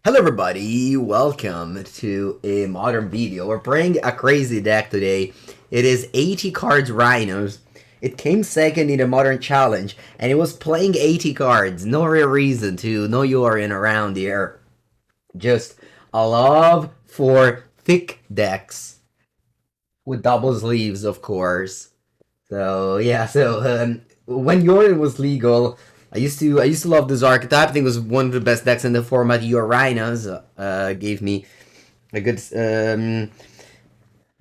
Hello everybody, welcome to a modern video. We're playing a crazy deck today. It is 80 cards Rhinos. It came second in the modern challenge and it was playing 80 cards. No real reason to know you are in around here. Just a love for thick decks. With double sleeves, of course. So yeah, when Jordan was legal, I used to love this archetype. I think it was one of the best decks in the format. Your Rhinos gave me a good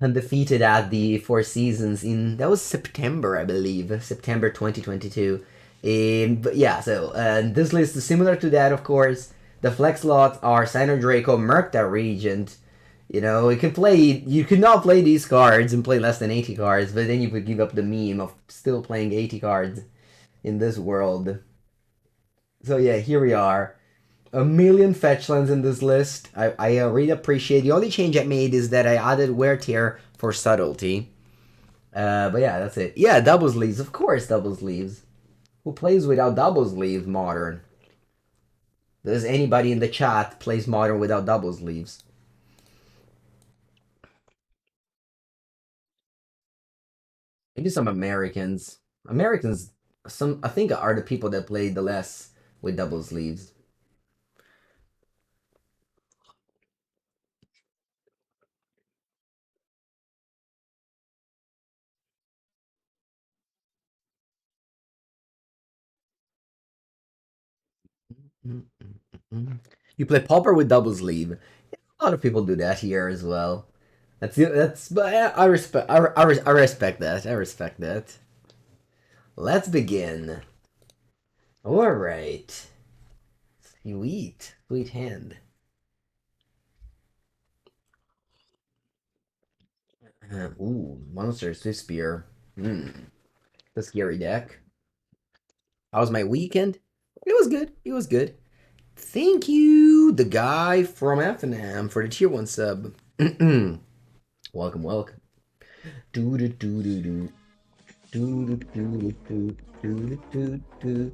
undefeated at the Four Seasons in that was September, I believe, September 2022. But yeah, this list is similar to that, of course. The flex slots are Scion of Draco, Murktide Regent. You know, you could not play these cards and play less than 80 cards, but then you would give up the meme of still playing 80 cards in this world. So yeah, here we are. A million fetch lands in this list. I really appreciate. The only change I made is that I added wear tier for subtlety. But yeah, that's it. Yeah, double sleeves. Of course, double sleeves. Who plays without double sleeves modern? Does anybody in the chat plays modern without double sleeves? Maybe some Americans. Americans, some I think are the people that play the less with double sleeves. You play Pauper with double sleeve. A lot of people do that here as well. But I respect I respect that. I respect that. Let's begin. All right. Sweet hand. Ooh, monster Swift Spear. The scary deck. How was my weekend? It was good. It was good. Thank you, the guy from FNM, for the tier 1 sub. Welcome, welcome. Do do do do do. Do do do do do do do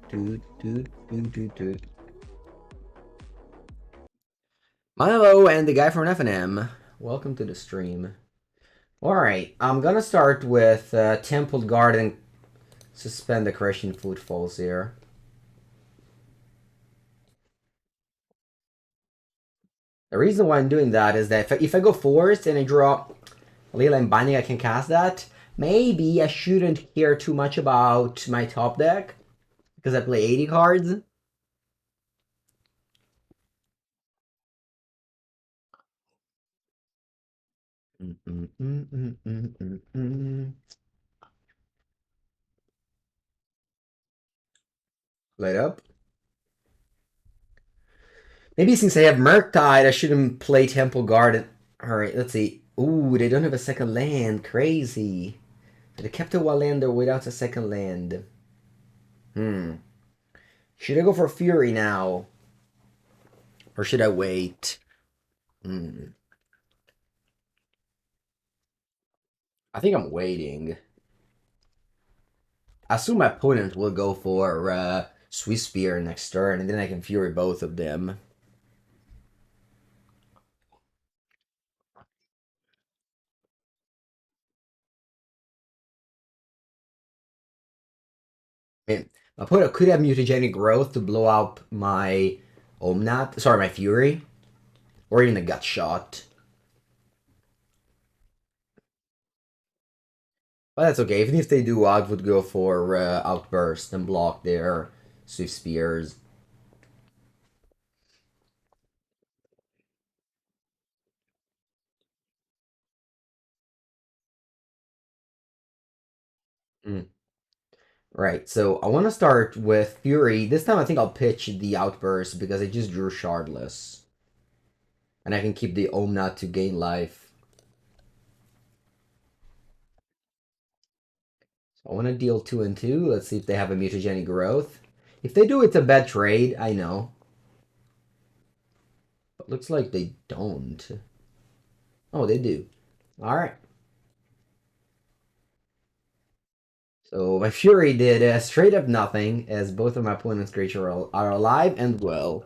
do do do do do. Milo and the guy from FNM. Welcome to the stream. Alright, I'm gonna start with Temple Garden. Suspend the Crashing Footfalls here. The reason why I'm doing that is that if I go Forest and I draw Leyline Binding, I can cast that. Maybe I shouldn't care too much about my top deck because I play 80 cards. Light up. Maybe since I have Murktide, I shouldn't play Temple Garden. Alright, let's see. Ooh, they don't have a second land. Crazy. They kept a Wallander without a second land. Should I go for Fury now? Or should I wait? I think I'm waiting. I assume my opponent will go for Swiss Spear next turn, and then I can Fury both of them. Man, my opponent could have Mutagenic Growth to blow up my Omnath, sorry, my Fury, or even a Gut Shot. But that's okay. Even if they do, I would go for Outburst and block their Swift Spears. Right, so I want to start with Fury. This time I think I'll pitch the Outburst because I just drew Shardless. And I can keep the Omnath to gain life. So I want to deal 2 and 2. Let's see if they have a Mutagenic Growth. If they do, it's a bad trade, I know. But looks like they don't. Oh, they do. Alright. So my Fury did straight up nothing, as both of my opponent's creatures are alive and well.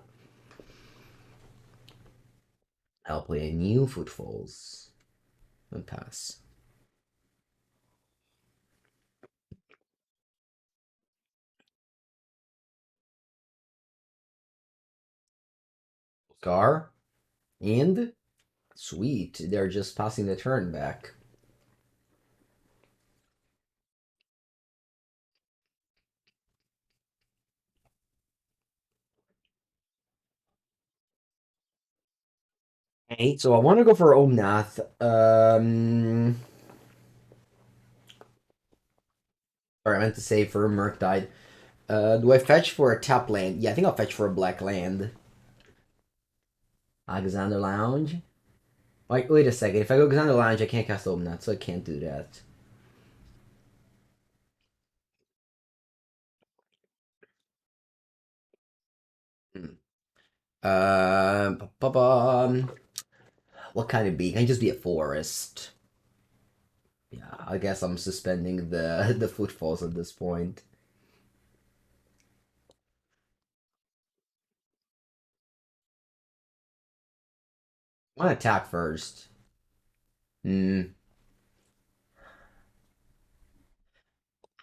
I'll play a new Footfalls and pass. Scar and sweet. They're just passing the turn back. Okay, so I want to go for Omnath. Or I meant to say for Murktide. Do I fetch for a tap land? Yeah, I think I'll fetch for a black land. Xander Lounge. Wait a second. If I go Xander Lounge, I can't cast Omnath, so I can't do that. Hmm. What kind of be? Can it just be a forest? Yeah, I guess I'm suspending the the footfalls at this point. I want to attack first. Hmm.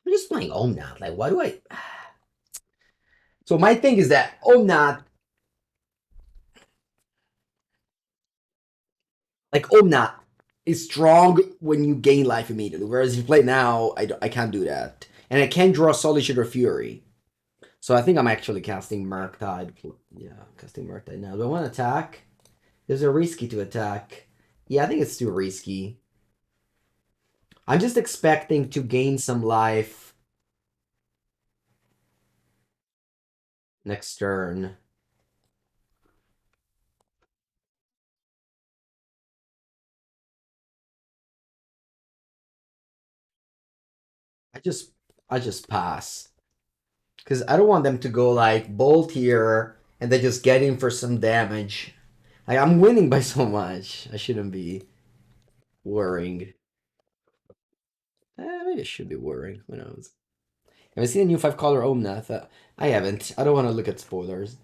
I'm just playing Omnath. Like, why do I? So my thing is that Omnath is strong when you gain life immediately. Whereas if you play now, I can't do that, and I can't draw Solitude or Fury. So I think I'm actually casting Murktide. Yeah, casting Murktide now. Do I want to attack? Is it risky to attack? Yeah, I think it's too risky. I'm just expecting to gain some life next turn. I just I just pass. Because I don't want them to go like bolt here and then just get in for some damage. Like I'm winning by so much. I shouldn't be worrying. Maybe I should be worrying. Who knows? Have I seen a new 5-color Omnath? I haven't. I don't want to look at spoilers.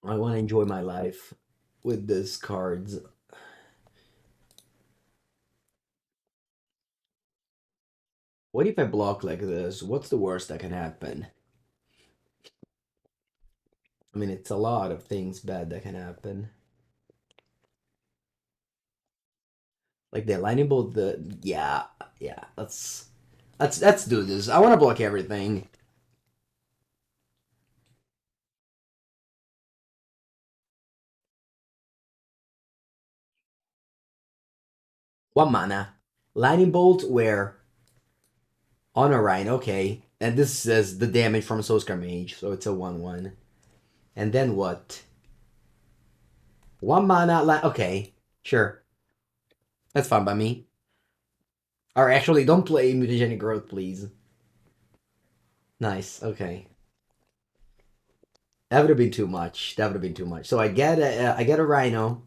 I want to enjoy my life with these cards. What if I block like this? What's the worst that can happen? I mean, it's a lot of things bad that can happen. Like the lightning bolt, yeah. Let's do this. I want to block everything. One mana, lightning bolt. Where on a Rhino, okay, and this says the damage from Soulscar Mage, so it's a 1/1. And then what? One mana, okay, sure, that's fine by me. Or actually, don't play Mutagenic Growth, please. Nice, okay. That would have been too much. That would have been too much. So I get a Rhino.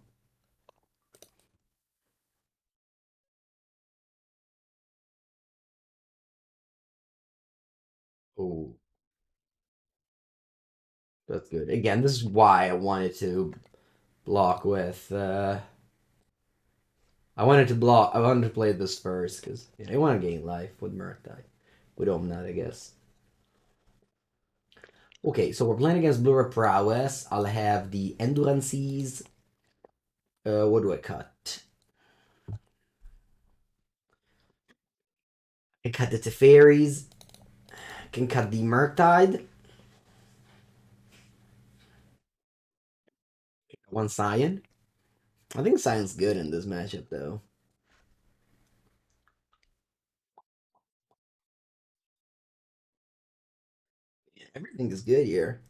Oh, that's good. Again, this is why I wanted to block with. I wanted to block. I wanted to play this first because I want to gain life with Murktide, with Omnath, I guess. Okay, so we're playing against Blue Red Prowess. I'll have the Endurances. What do I cut? I cut the Teferis. I can cut the Murktide. One Scion. I think Scion's good in this matchup, though. Yeah, everything is good here.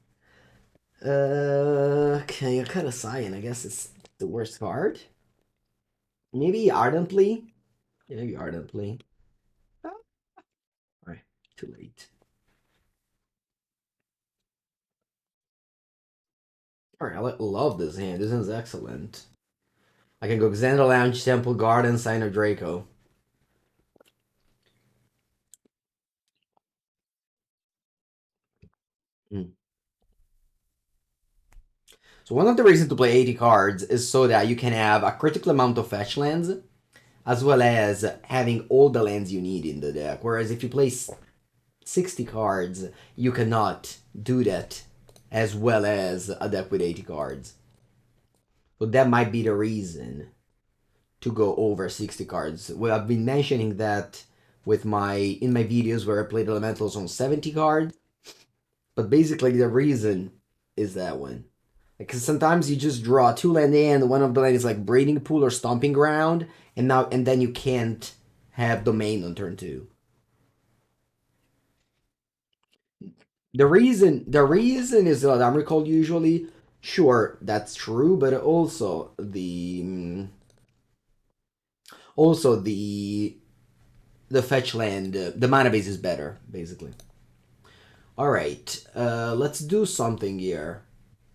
Okay, I cut a Scion. I guess it's the worst card. Maybe Ardent Plea? Yeah, maybe Ardent Plea. Oh, alright, too late. Alright, I love this hand. This hand's excellent. I can go Xander Lounge, Temple Garden, Scion of Draco. So So one of the reasons to play 80 cards is so that you can have a critical amount of fetch lands, as well as having all the lands you need in the deck. Whereas if you play 60 cards, you cannot do that as well as a deck with 80 cards. So that might be the reason to go over 60 cards. Well, I've been mentioning that with in my videos where I played elementals on 70 cards, but basically the reason is that one. Because sometimes you just draw 2 land in, one of the land is like Breeding Pool or Stomping Ground, and then you can't have Domain on turn 2. The reason is that I'm recalled usually. Sure, that's true, but also the fetch land, the mana base is better, basically. Alright, let's do something here.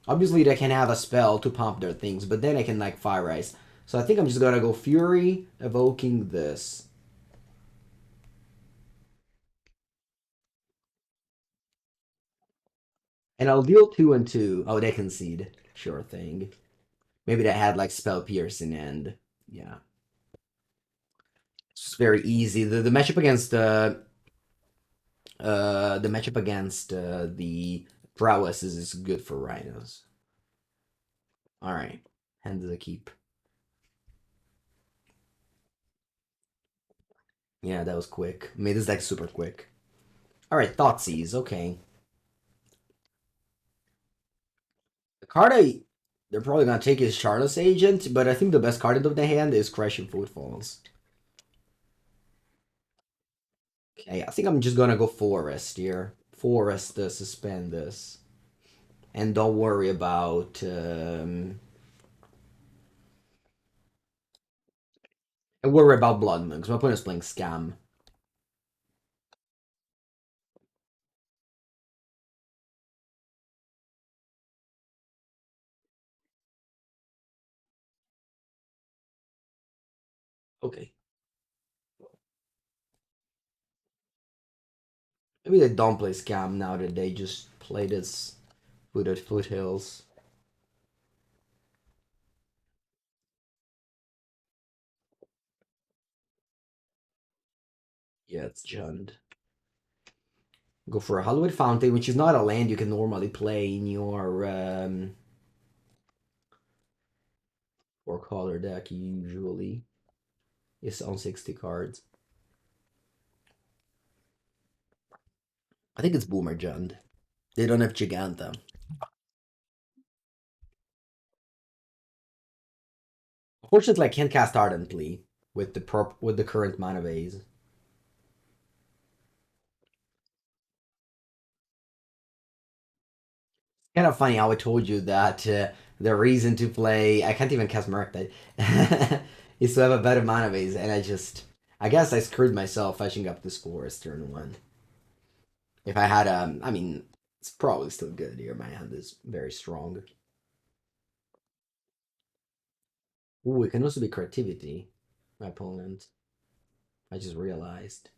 Obviously, they can have a spell to pump their things, but then I can, like, Fire Ice. So I think I'm just gonna go Fury, evoking this. And I'll deal 2 and 2. Oh, they concede. Sure thing. Maybe they had, like, Spell Piercing and... yeah. It's just very easy. The matchup against the prowess is good for Rhinos. Alright. Hand of the keep. Yeah, that was quick. Made this deck super quick. Alright, Thoughtseize, okay. The card they're probably gonna take is Shardless Agent, but I think the best card of the hand is Crashing Footfalls. Okay, I think I'm just gonna go Forest here. Forest to suspend this. And don't worry about... I worry about Blood Moon, because my opponent's playing Scam. Okay. Maybe they don't play Scam now that they just play this Wooded Foothills. Yeah, it's Jund. Go for a Hallowed Fountain, which is not a land you can normally play in your 4-color deck usually. It's on 60 cards. I think it's Boomer Jund. They don't have Giganta. Unfortunately, I can't cast Ardent Plea with the current mana base. Kind of funny how I told you that the reason to play I can't even cast Murktide is to have a better mana base, and I guess I screwed myself fetching up the scores turn 1. If I had I mean, it's probably still good here. My hand is very strong. Ooh, it can also be creativity. My opponent. I just realized.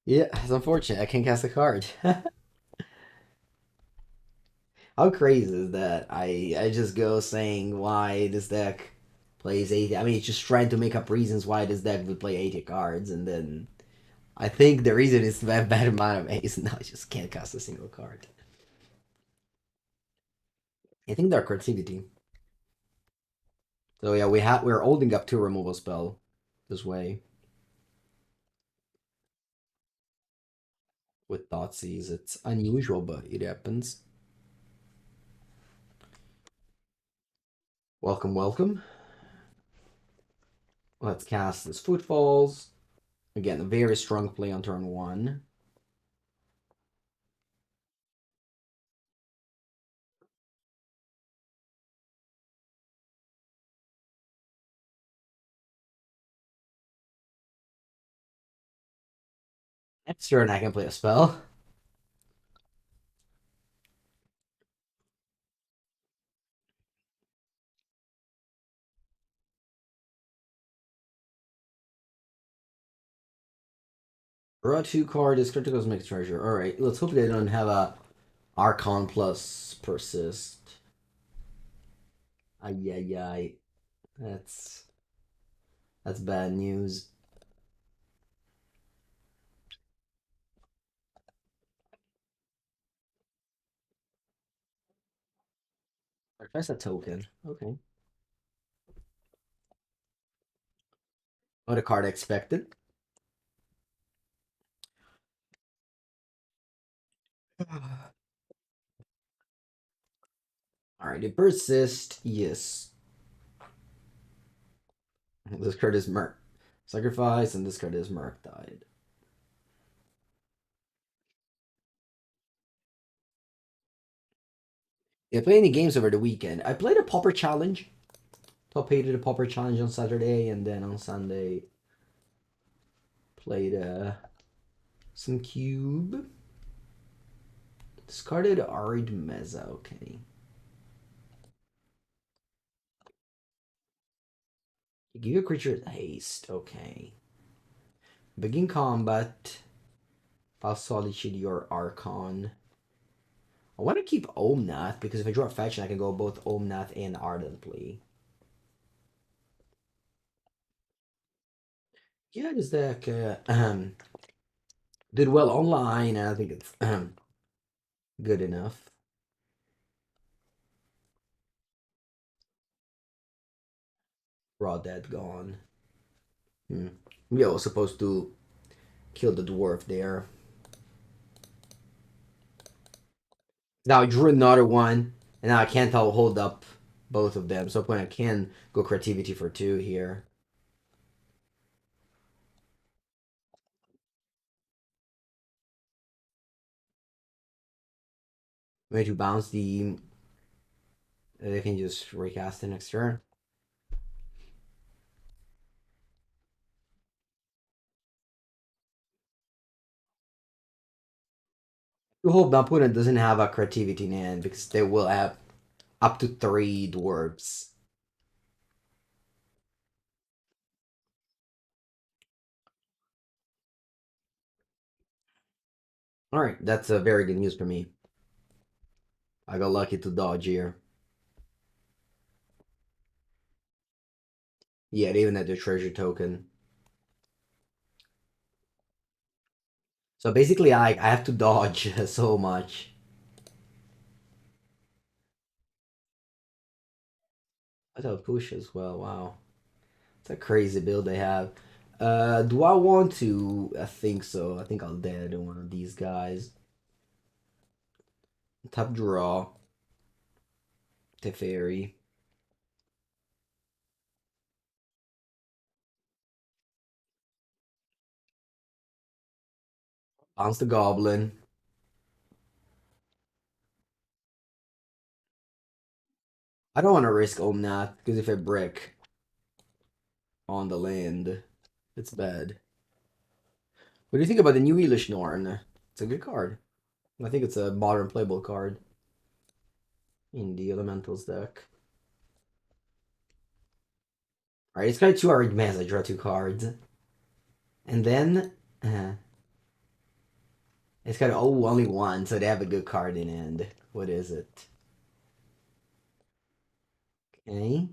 Yeah, it's unfortunate. I can't cast a card. How crazy is that? I just go saying why this deck plays 80. I mean, it's just trying to make up reasons why this deck would play 80 cards, and then I think the reason is to have better mana base. No, I just can't cast a single card. I think they're creativity. So yeah, we're holding up 2 removal spell this way with Thoughtseize. It's unusual, but it happens. Welcome, welcome. Let's cast this Footfalls. Again, a very strong play on turn 1. Next turn I can play a spell. Draw 2 card is critical mixed treasure. Alright, let's hope they don't have a Archon plus persist. Ay ay ay. That's that's bad news. That's a token. Okay. What a card expected. Alright, it persist. Yes. This card is Merc. Sacrifice, and this card is Murktide. Yeah, play any games over the weekend. I played a Pauper Challenge. Top 8 of the Pauper Challenge on Saturday, and then on Sunday played some Cube. Discarded Arid Mesa, okay. You give your creature haste, okay. Begin combat. File Solitude your Archon. I want to keep Omnath because if I draw a fetch, I can go both Omnath and Ardent Plea. Yeah, this deck did well online, and I think it's good enough. Raw Dead gone. Yeah, I was supposed to kill the dwarf there. Now I drew another one, and now I can't hold up both of them. So I can go creativity for 2 here. Way to bounce the. They can just recast the next turn. I hope my opponent doesn't have a creativity in hand because they will have up to 3 dwarves. Alright, that's a very good news for me. I got lucky to dodge here. Yeah, they even had the treasure token. So basically, I have to dodge so much. I thought push as well. Wow, it's a crazy build they have. Do I want to? I think so. I think I'll dead one of these guys. Top draw. Teferi. Bounce the goblin. I don't want to risk Omnath because if I brick on the land, it's bad. What do you think about the new Elish Norn? It's a good card. I think it's a modern playable card in the Elementals deck. Alright, it's got 2 Arid Mesa. I draw 2 cards. And then it's got only 1, so they have a good card in hand. What is it? Okay.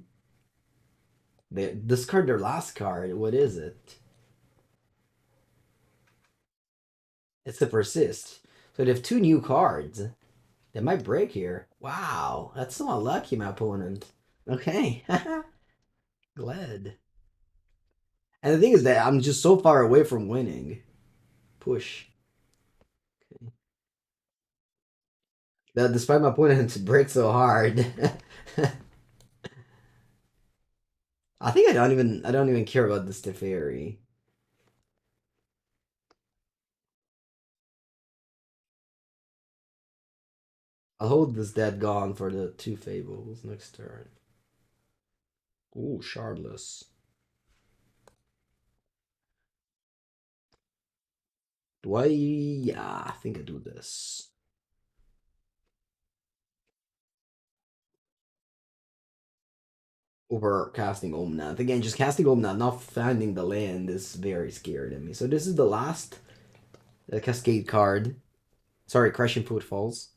They discard their last card. What is it? It's the persist. So they have 2 new cards. They might break here. Wow, that's so unlucky, my opponent. Okay. Glad. And the thing is that I'm just so far away from winning. Push. Okay. That despite my opponent's break so hard. I think I don't even care about this Teferi. I'll hold this dead gone for the 2 fables next turn. Ooh, Shardless. Do I? Yeah, I think I do this. Over casting Omnath. Again, just casting Omnath, not finding the land is very scary to me. So this is the last Cascade card. Sorry, Crashing Footfalls.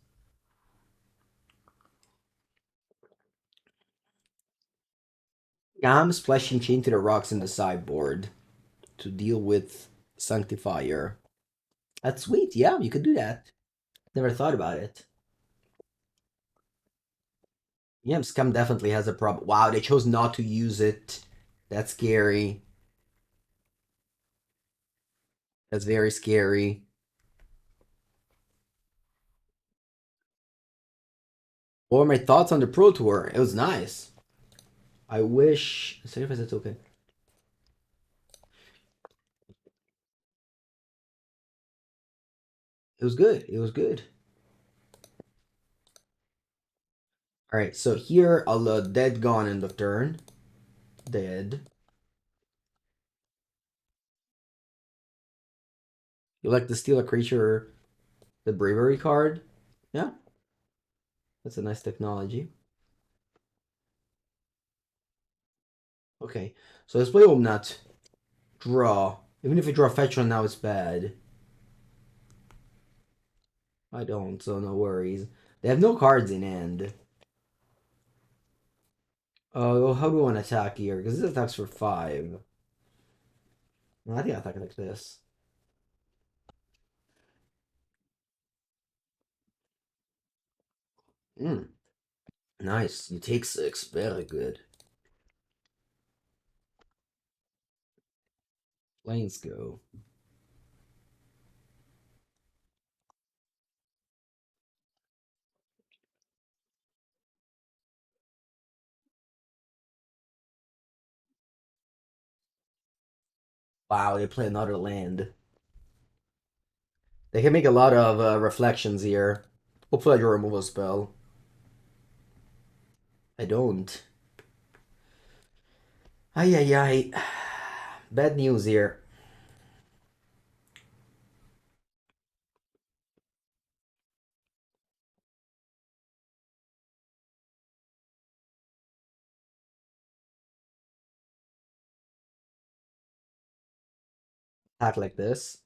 Yeah, I'm splashing chain to the rocks in the sideboard to deal with Sanctifier. That's sweet. Yeah, you could do that. Never thought about it. Yeah, Scum definitely has a problem. Wow, they chose not to use it. That's scary. That's very scary. What were my thoughts on the Pro Tour? It was nice. I wish. Sacrifice a token. It was good. It was good. All right, so here I'll dead gone in the turn. Dead. You like to steal a creature, the bravery card? Yeah, that's a nice technology. Okay, so let's play Omnath. Draw. Even if you draw fetch one now, it's bad. I don't, so no worries. They have no cards in hand. Oh, how do we want to attack here? Because this attacks for 5. Well, I think I attack like this. Mm, nice. You take 6. Very good. Lanes go. Wow, they play another land. They can make a lot of reflections here. Hopefully I draw a removal spell. I don't. Ay, ay, ay. Bad news here. Attack like this.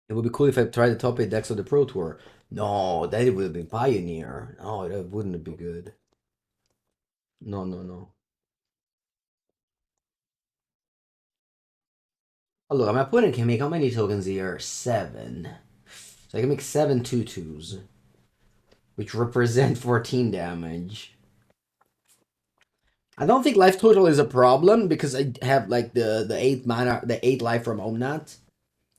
It would be cool if I tried the top 8 decks of the Pro Tour. No, that would have been Pioneer. No, that wouldn't be good. No, no, no. Oh, look, my opponent can make how many tokens here? 7. So I can make 7 2/2s, which represent 14 damage. I don't think life total is a problem because I have like the 8 mana, the 8 life from Omnath.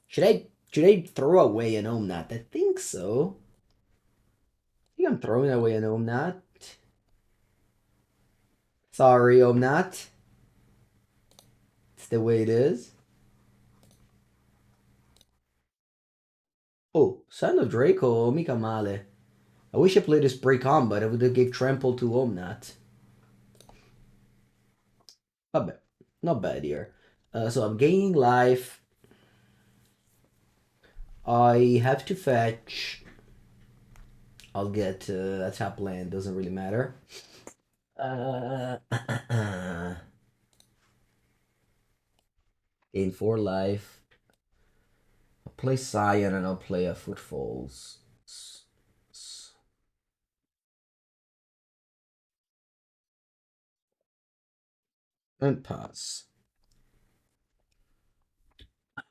Should I throw away an Omnath? I think so. I think I'm throwing away an Omnath. Sorry, Omnath. It's the way it is. Oh, Scion of Draco, mica male. I wish I played this break on, but I would have gave trample to Omnath. Not bad. Not bad here. So I'm gaining life. I have to fetch. I'll get a tap land, doesn't really matter. Gain 4 life. I'll play Scion and I'll play a Footfalls. And pass.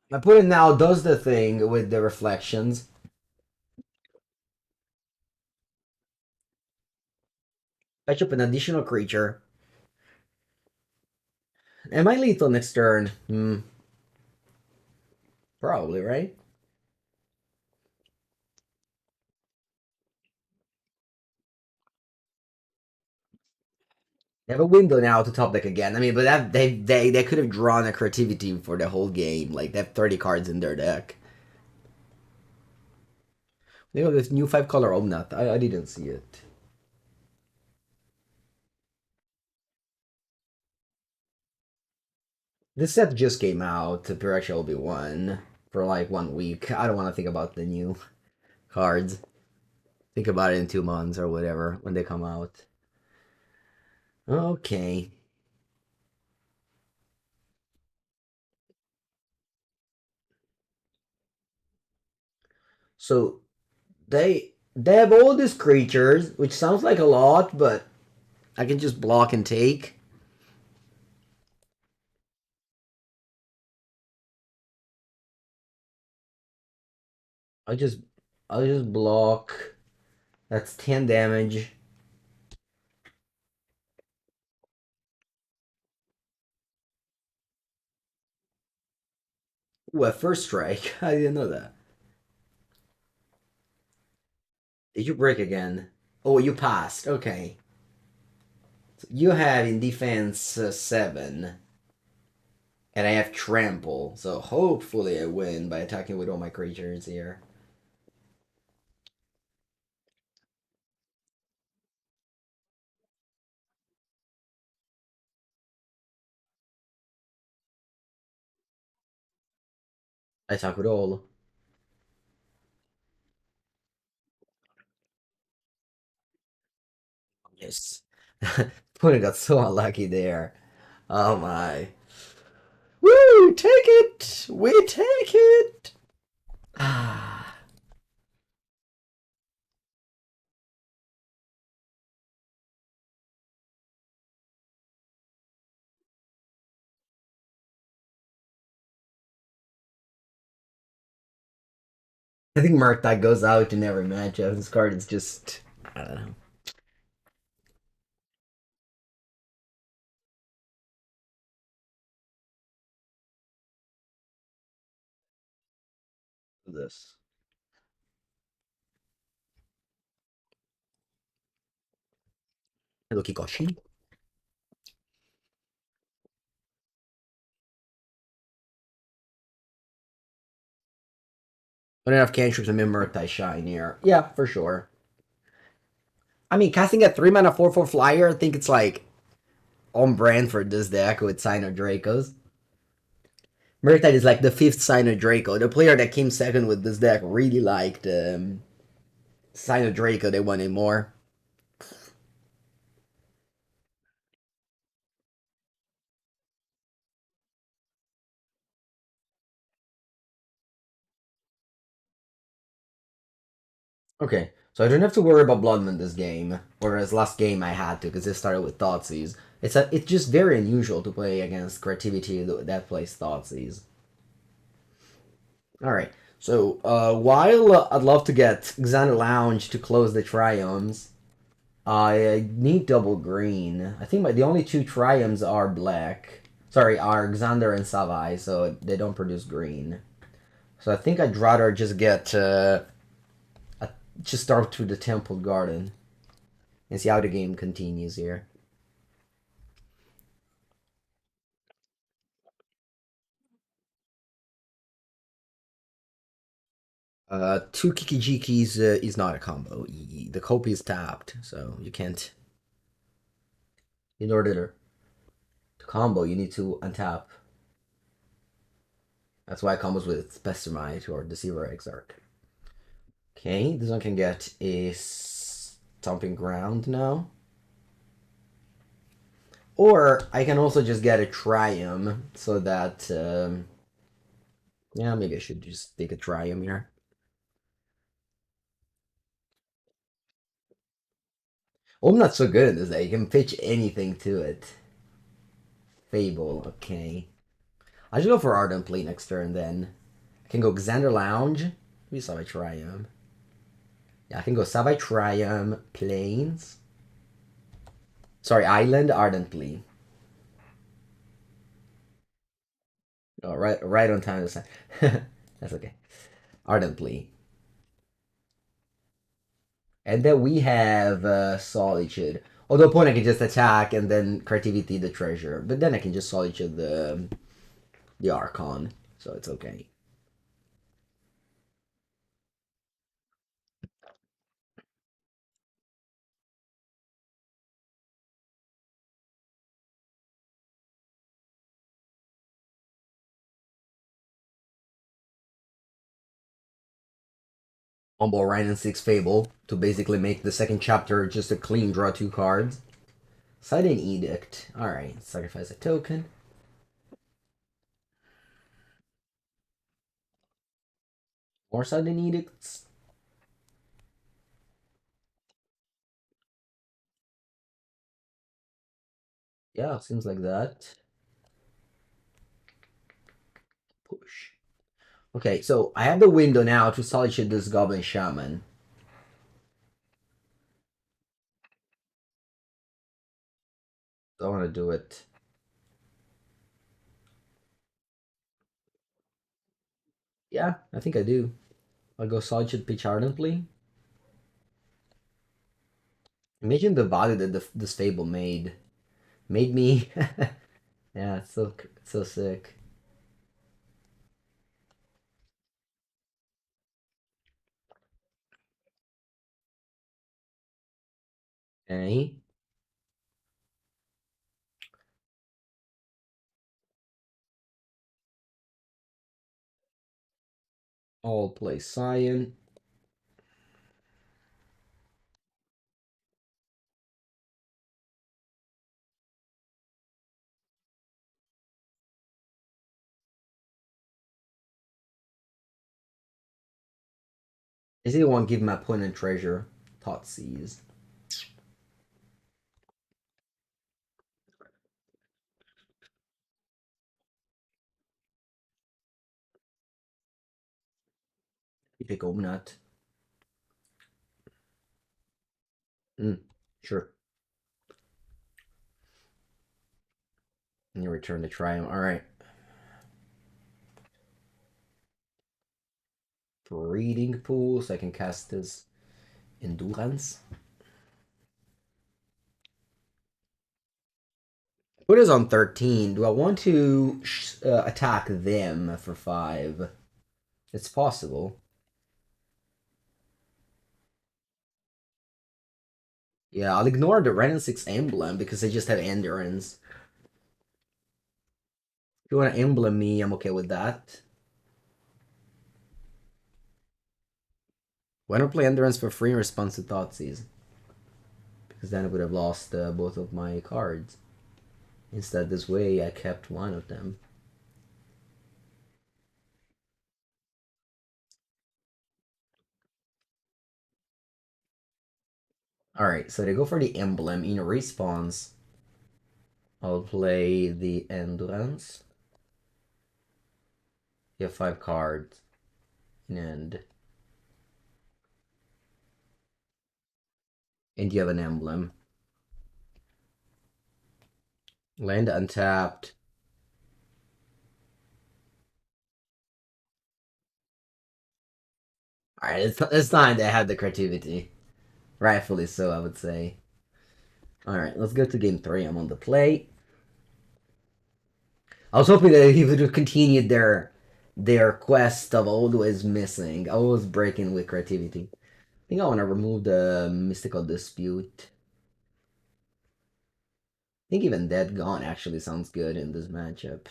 My opponent now does the thing with the reflections. Fetch up an additional creature. Am I lethal next turn? Probably, right? They have a window now to top deck again. I mean, but that they could have drawn a creativity for the whole game. Like they have 30 cards in their deck. They have this new 5-color Omnath. I didn't see it. This set just came out. Piracia will be one for like 1 week. I don't want to think about the new cards. Think about it in 2 months or whatever when they come out. Okay. So they have all these creatures, which sounds like a lot, but I can just block and take. I just I just block. That's 10 damage. Ooh, a first strike. I didn't know that. Did you break again? Oh, you passed. Okay. So you have in defense 7, and I have trample. So hopefully I win by attacking with all my creatures here. I attack with all. Yes. Puna got so unlucky there. Oh my. Woo! Take it! We take it! Ah. I think Murktide goes out in every matchup. This card is just, I don't know. This. Hello, Kikoshi. Not enough cantrips and Murktide shine here. Yeah, for sure. I mean, casting a 3 mana 4/4 flyer, I think it's like on brand for this deck with Scion of Dracos. Murktide is like the fifth Scion of Draco. The player that came second with this deck really liked Scion of Draco. They wanted more. Okay, so I don't have to worry about Blood Moon this game, whereas last game I had to because it started with Thoughtseize. It's just very unusual to play against creativity that plays Thoughtseize. All right, so while I'd love to get Xander Lounge to close the Triomes, I need double green. I think the only two Triomes are black. Sorry, are Xander and Savai, so they don't produce green. So I think I'd rather just get just start through the Temple Garden and see how the game continues here. Two Kikijikis is not a combo. The copy is tapped, so you can't. In order to combo, you need to untap. That's why it combos with Pestermite or Deceiver Exarch. Okay, this one can get a Stomping Ground now. Or I can also just get a Triumph so that. Yeah, maybe I should just take a Triumph here. Oh, I'm not so good at this. You can pitch anything to it. Fable, okay. I should go for Ardent Plea next turn then. I can go Xander Lounge. Maybe Savai Triome. Yeah, I can go Savai Triome, Plains. Sorry, Island, Ardent Plea. Oh, right on time this time. That's okay. Ardent Plea. And then we have Solitude. Although point I can just attack and then creativity the treasure. But then I can just Solitude the Archon. So it's okay. Combo Rhine and 6 Fable to basically make the second chapter just a clean draw 2 cards. Sudden Edict. Alright, sacrifice a token. More sudden edicts. Yeah, seems like that. Push. Okay, so I have the window now to Solitude this Goblin Shaman. I want to do it. Yeah, I think I do. I'll go Solitude, pitch Ardent Plea. Imagine the value that the stable made. Made me. Yeah, it's so sick. Okay. I'll play Scion. I still want to give my opponent treasure. Thought seize. You pick Omnath. Sure. And you return the Triumph. Alright. Breeding pool, so I can cast this Endurance. Put us on 13. Do I want to attack them for 5? It's possible. Yeah, I'll ignore the Ren and 6 emblem because I just have Endurance. If you want to emblem me, I'm okay with that. Why not play Endurance for free in response to Thoughtseize? Because then I would have lost both of my cards. Instead, this way I kept one of them. Alright, so they go for the emblem. In response, I'll play the Endurance. You have 5 cards in end. And you have an emblem. Land untapped. Alright, it's time to have the creativity. Rightfully so, I would say. Alright, let's go to game 3. I'm on the play. I was hoping that he would have continued their quest of always missing, always breaking with creativity. I think I want to remove the Mystical Dispute. I think even Dead Gone actually sounds good in this matchup.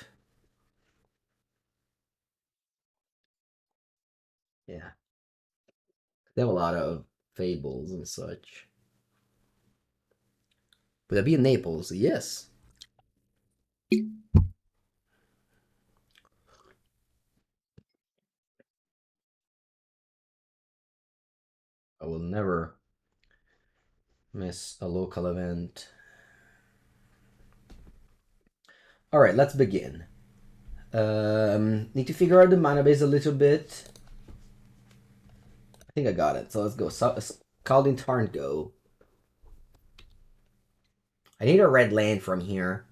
Yeah. They have a lot of fables and such. Would that be in Naples? Yes. I will never miss a local event. Alright, let's begin. Need to figure out the mana base a little bit. I think I got it. So let's go. Scalding Tarn go. I need a red land from here.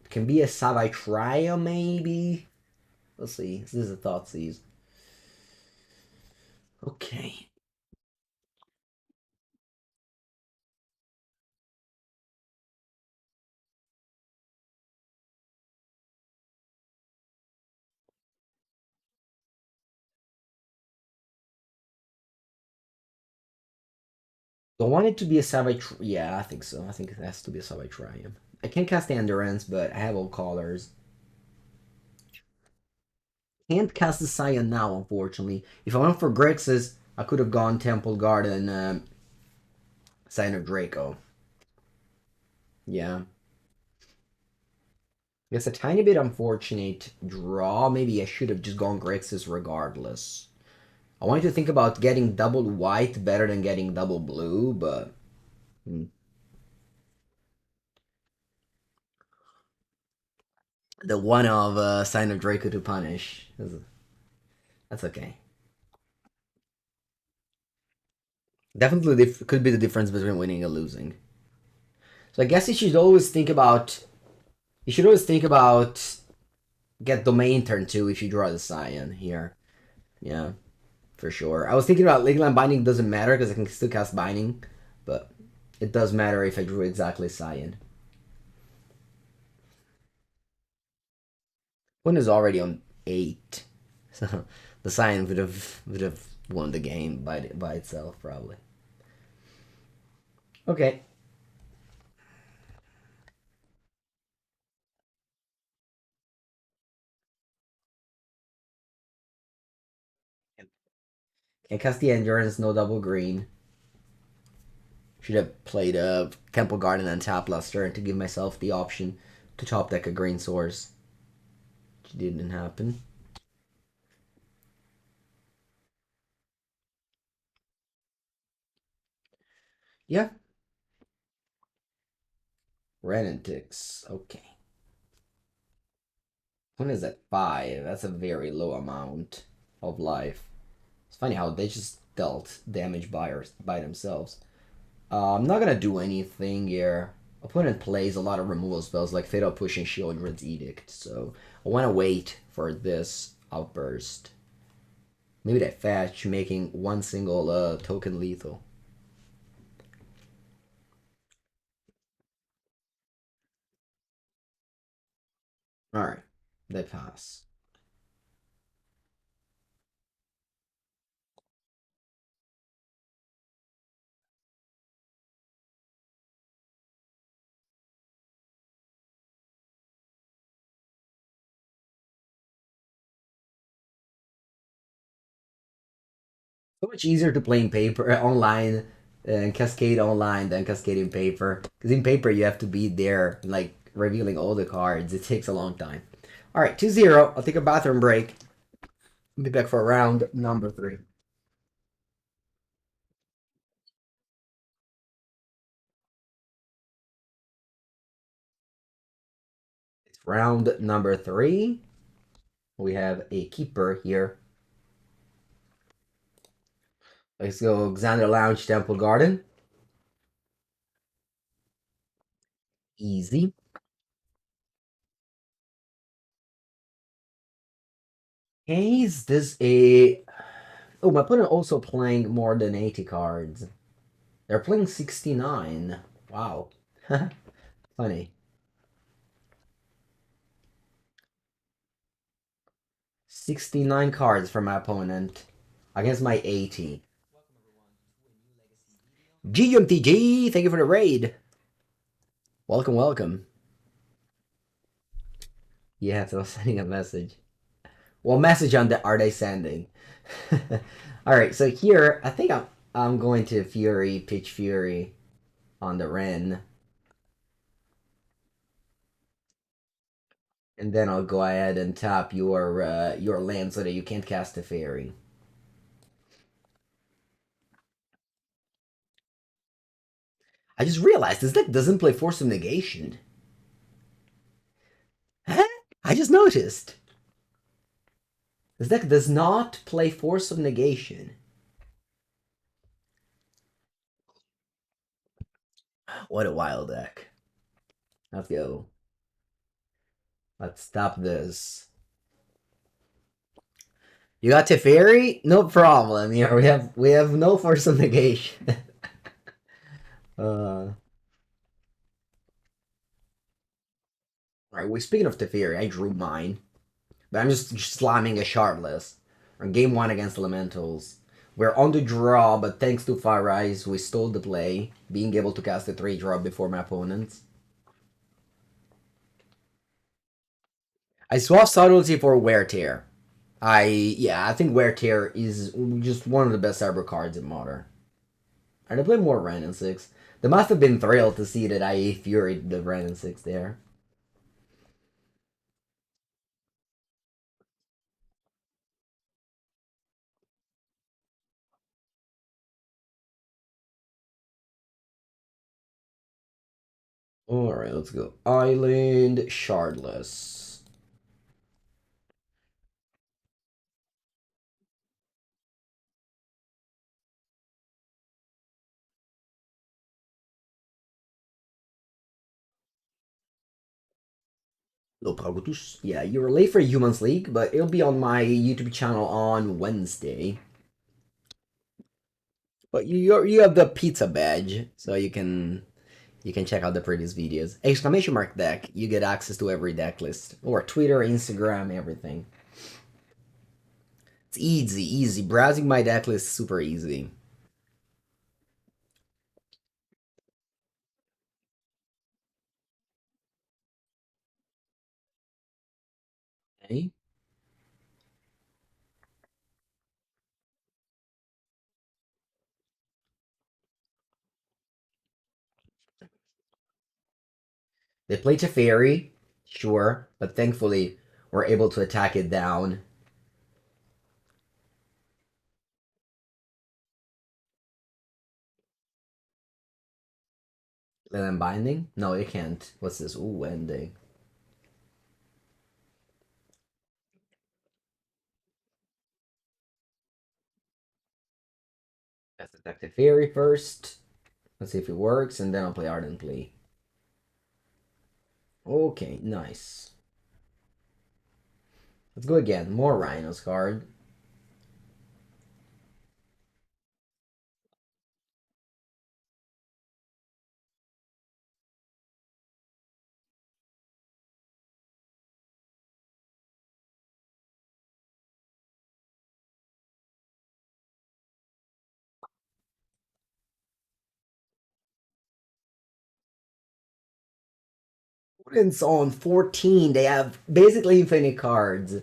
It can be a Savai Triome, maybe? Let's see. This is a Thoughtseize. Okay. Do I want it to be a Savai Yeah, I think so. I think it has to be a Savai Triome. I can't cast Endurance, but I have all colors. Can't cast the Scion now, unfortunately. If I went for Grixis, I could have gone Temple Garden, Scion of Draco. Yeah. It's a tiny bit unfortunate draw. Maybe I should have just gone Grixis regardless. I wanted to think about getting double white better than getting double blue, but the one of Scion of Draco to punish. That's okay. Definitely could be the difference between winning and losing. So I guess you should always think about. You should always think about get domain turn 2 if you draw the Scion here. Yeah, for sure. I was thinking about Leyline Binding doesn't matter because I can still cast Binding, but it does matter if I drew exactly Scion. One is already on 8, so the Scion would have won the game by itself probably. Okay. Can't cast the Endurance, no double green. Should have played a Temple Garden and Tap last turn to give myself the option to top deck a green source. Which didn't happen. Yeah. Renantix. Okay. When is that? 5. That's a very low amount of life. It's funny how they just dealt damage by themselves. I'm not gonna do anything here. Opponent plays a lot of removal spells like Fatal Push and Shieldred's Edict, so I want to wait for this outburst. Maybe that fetch, making one single token lethal. Alright, they pass. So much easier to play in paper online and cascade online than cascade in paper. Because in paper you have to be there, like revealing all the cards. It takes a long time. Alright, 2-0. I'll take a bathroom break. I'll be back for round number 3. It's round number 3. We have a keeper here. Let's go Xander Lounge Temple Garden. Easy. Hey, is this a... Oh, my opponent also playing more than 80 cards. They're playing 69. Wow. Funny. 69 cards from my opponent against my 80. GMTG, thank you for the raid. Welcome, welcome. Yeah, so I was sending a message. Well, message on the are they sending? Alright, so here, I think I'm going to Fury, pitch Fury on the Ren. And then I'll go ahead and tap your land so that you can't cast a fairy. I just realized this deck doesn't play Force of Negation. Huh? I just noticed. This deck does not play Force of Negation. What a wild deck. Let's go. Let's stop this. You got Teferi? No problem. Here we have no Force of Negation. Alright, well, speaking of Teferi, I drew mine. But I'm just slamming a Shardless. On game 1 against Elementals. We're on the draw, but thanks to Far Rise, we stole the play, being able to cast a 3-drop before my opponents. I swap Subtlety for Wear Tear. I think Wear Tear is just one of the best cyber cards in Modern. And I play more Ren and 6. They must have been thrilled to see that I Furied the Ren and 6 there. Alright, let's go. Island Shardless. No Pragutus. Yeah, you're late for Humans League, but it'll be on my YouTube channel on Wednesday. But you have the pizza badge, so you can check out the previous videos. Exclamation mark deck, you get access to every deck list. Or Twitter, Instagram, everything. It's easy, easy. Browsing my deck list is super easy. Okay. They play Teferi, sure, but thankfully we're able to attack it down. Leyline Binding? No, it can't. What's this? Ooh, ending. Let's attack Teferi first. Let's see if it works, and then I'll play Ardent Plea. Okay, nice. Let's go again. More Rhinos card. Opponents on 14, they have basically infinite cards.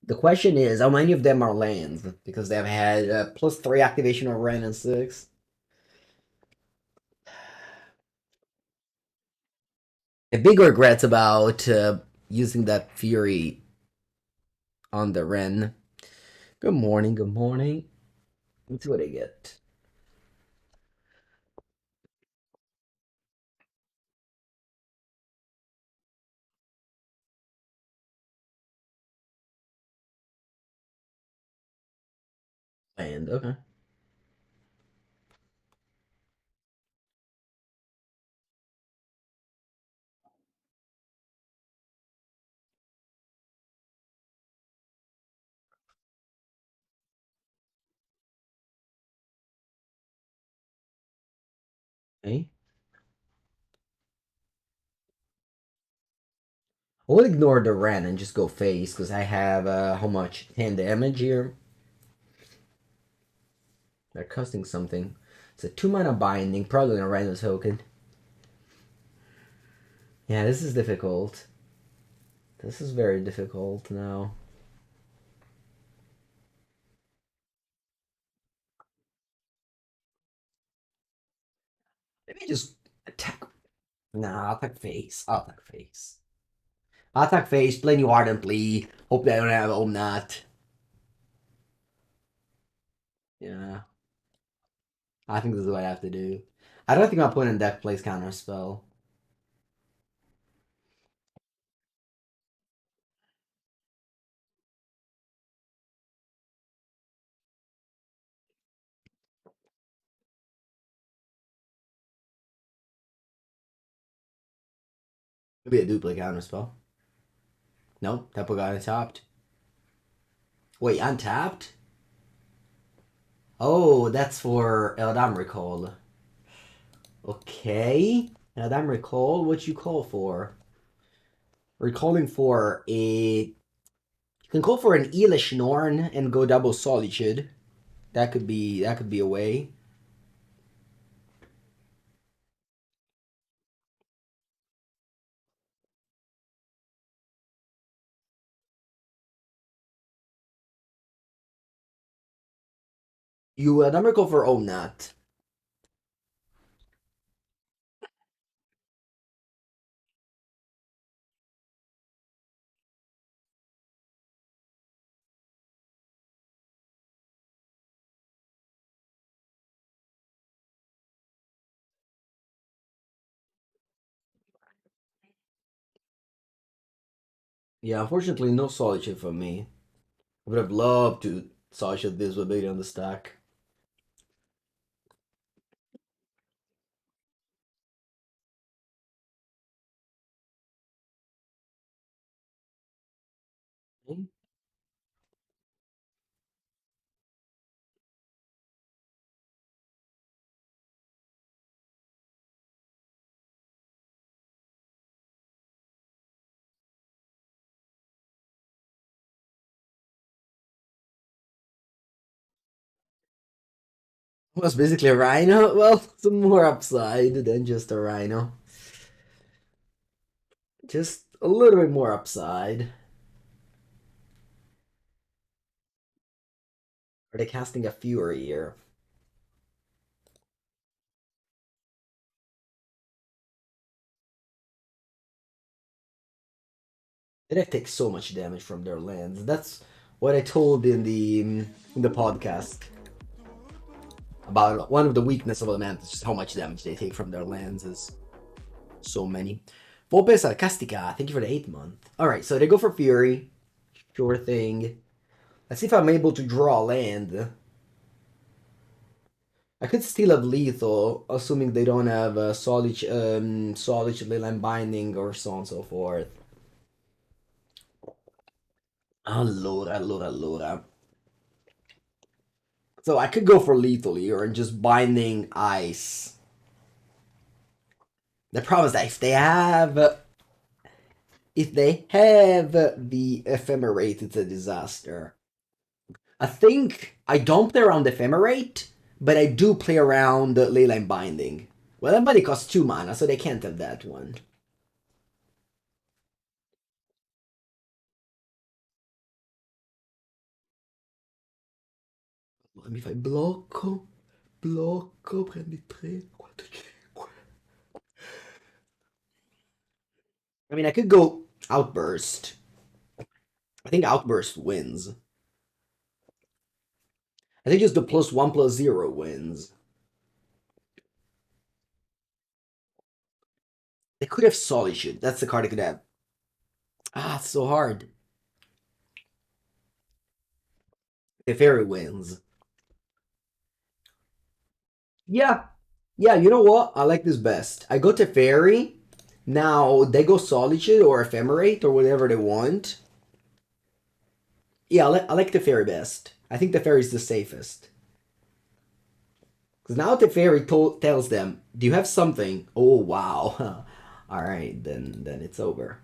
The question is, how many of them are lands? Because they've had +3 activation on Ren and 6. A big regrets about using that Fury on the Ren. Good morning, good morning. Let's see what I get. Land, okay. Okay. We'll ignore the Ren and just go face, because I have, how much? 10 damage here. They're costing something. It's a 2 mana binding, probably a random token. Yeah, this is difficult. This is very difficult now. Maybe just attack. Nah, I'll attack face. I'll attack face. I'll attack face, play new Ardent Plea. Hope they don't have Omnath. Yeah, I think this is what I have to do. I don't think my opponent deck plays counter spell. Maybe I do play counter spell. No, Temple got untapped. Wait, untapped? Oh, that's for Eldam Recall. Okay. Eldam Recall, what you call for? We're calling for a. You can call for an Elish Norn and go double Solitude. That could be a way. You never go for Omnath. Yeah, unfortunately, no Solitude for me. I would have loved to Solitude this with Beta on the stack. Was basically a Rhino. Well, some more upside than just a Rhino. Just a little bit more upside. Are they casting a Fury here? They take so much damage from their lands. That's what I told in the podcast about one of the weaknesses of Elementals, just how much damage they take from their lands is so many. Volpe Sarcastica, thank you for the 8th month. Alright, so they go for Fury. Sure thing. Let's see if I'm able to draw a land. I could still have lethal, assuming they don't have Solitude, Leyline Binding, or so on and so forth. Allora. So I could go for lethal here and just binding ice. The problem is that if they have the ephemerate, it's a disaster. I think I don't play around ephemerate, but I do play around Leyline Binding. Well, that body costs 2 mana, so they can't have that one. Mi fai blocco, prendi 3, 4, 5. I mean, I could go Outburst. I think Outburst wins. I think just the +1/+0 wins. They could have Solitude. That's the card they could have. Ah, it's so hard. Teferi wins. Yeah. Yeah, you know what? I like this best. I go Teferi. Now they go Solitude or Ephemerate or whatever they want. Yeah, I like Teferi best. I think Teferi is the safest. Because now Teferi tells them, do you have something? Oh, wow. All right, then it's over.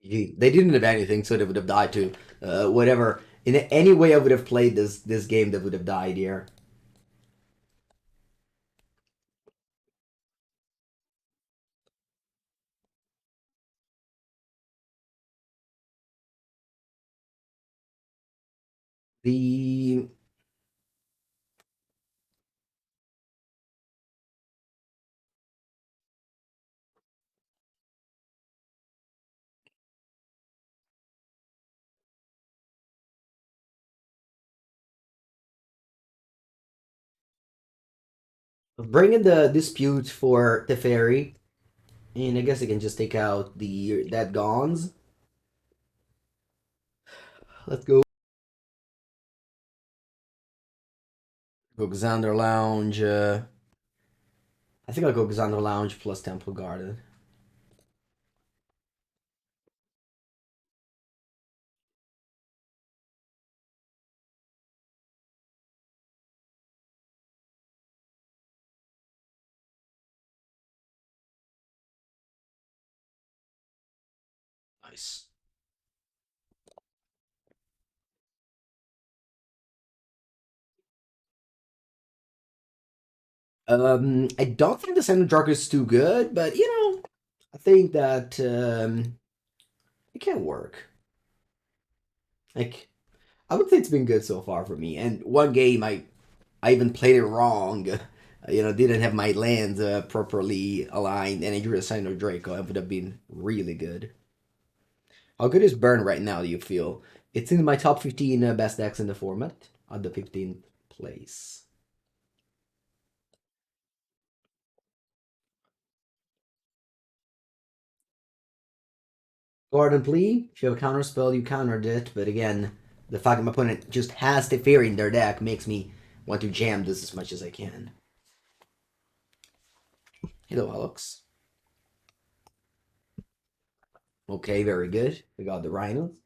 They didn't have anything, so they would have died too. Whatever. In any way I would have played this game, they would have died here. The bringing the dispute for Teferi, and I guess I can just take out the that Gons. Let's go. Go Xander Lounge. I think I'll go Xander Lounge plus Temple Garden. Nice. I don't think the Scion of Draco is too good, but I think that it can work. Like, I would say it's been good so far for me. And one game I even played it wrong. Didn't have my lands properly aligned, and I drew a Scion of Draco. It would have been really good. How good is Burn right now? Do you feel it's in my top 15 best decks in the format at the 15th place. Ardent Plea, if you have a counter spell, you countered it, but again, the fact that my opponent just has Teferi in their deck makes me want to jam this as much as I can. Hello, Alex. Okay, very good. We got the Rhinos.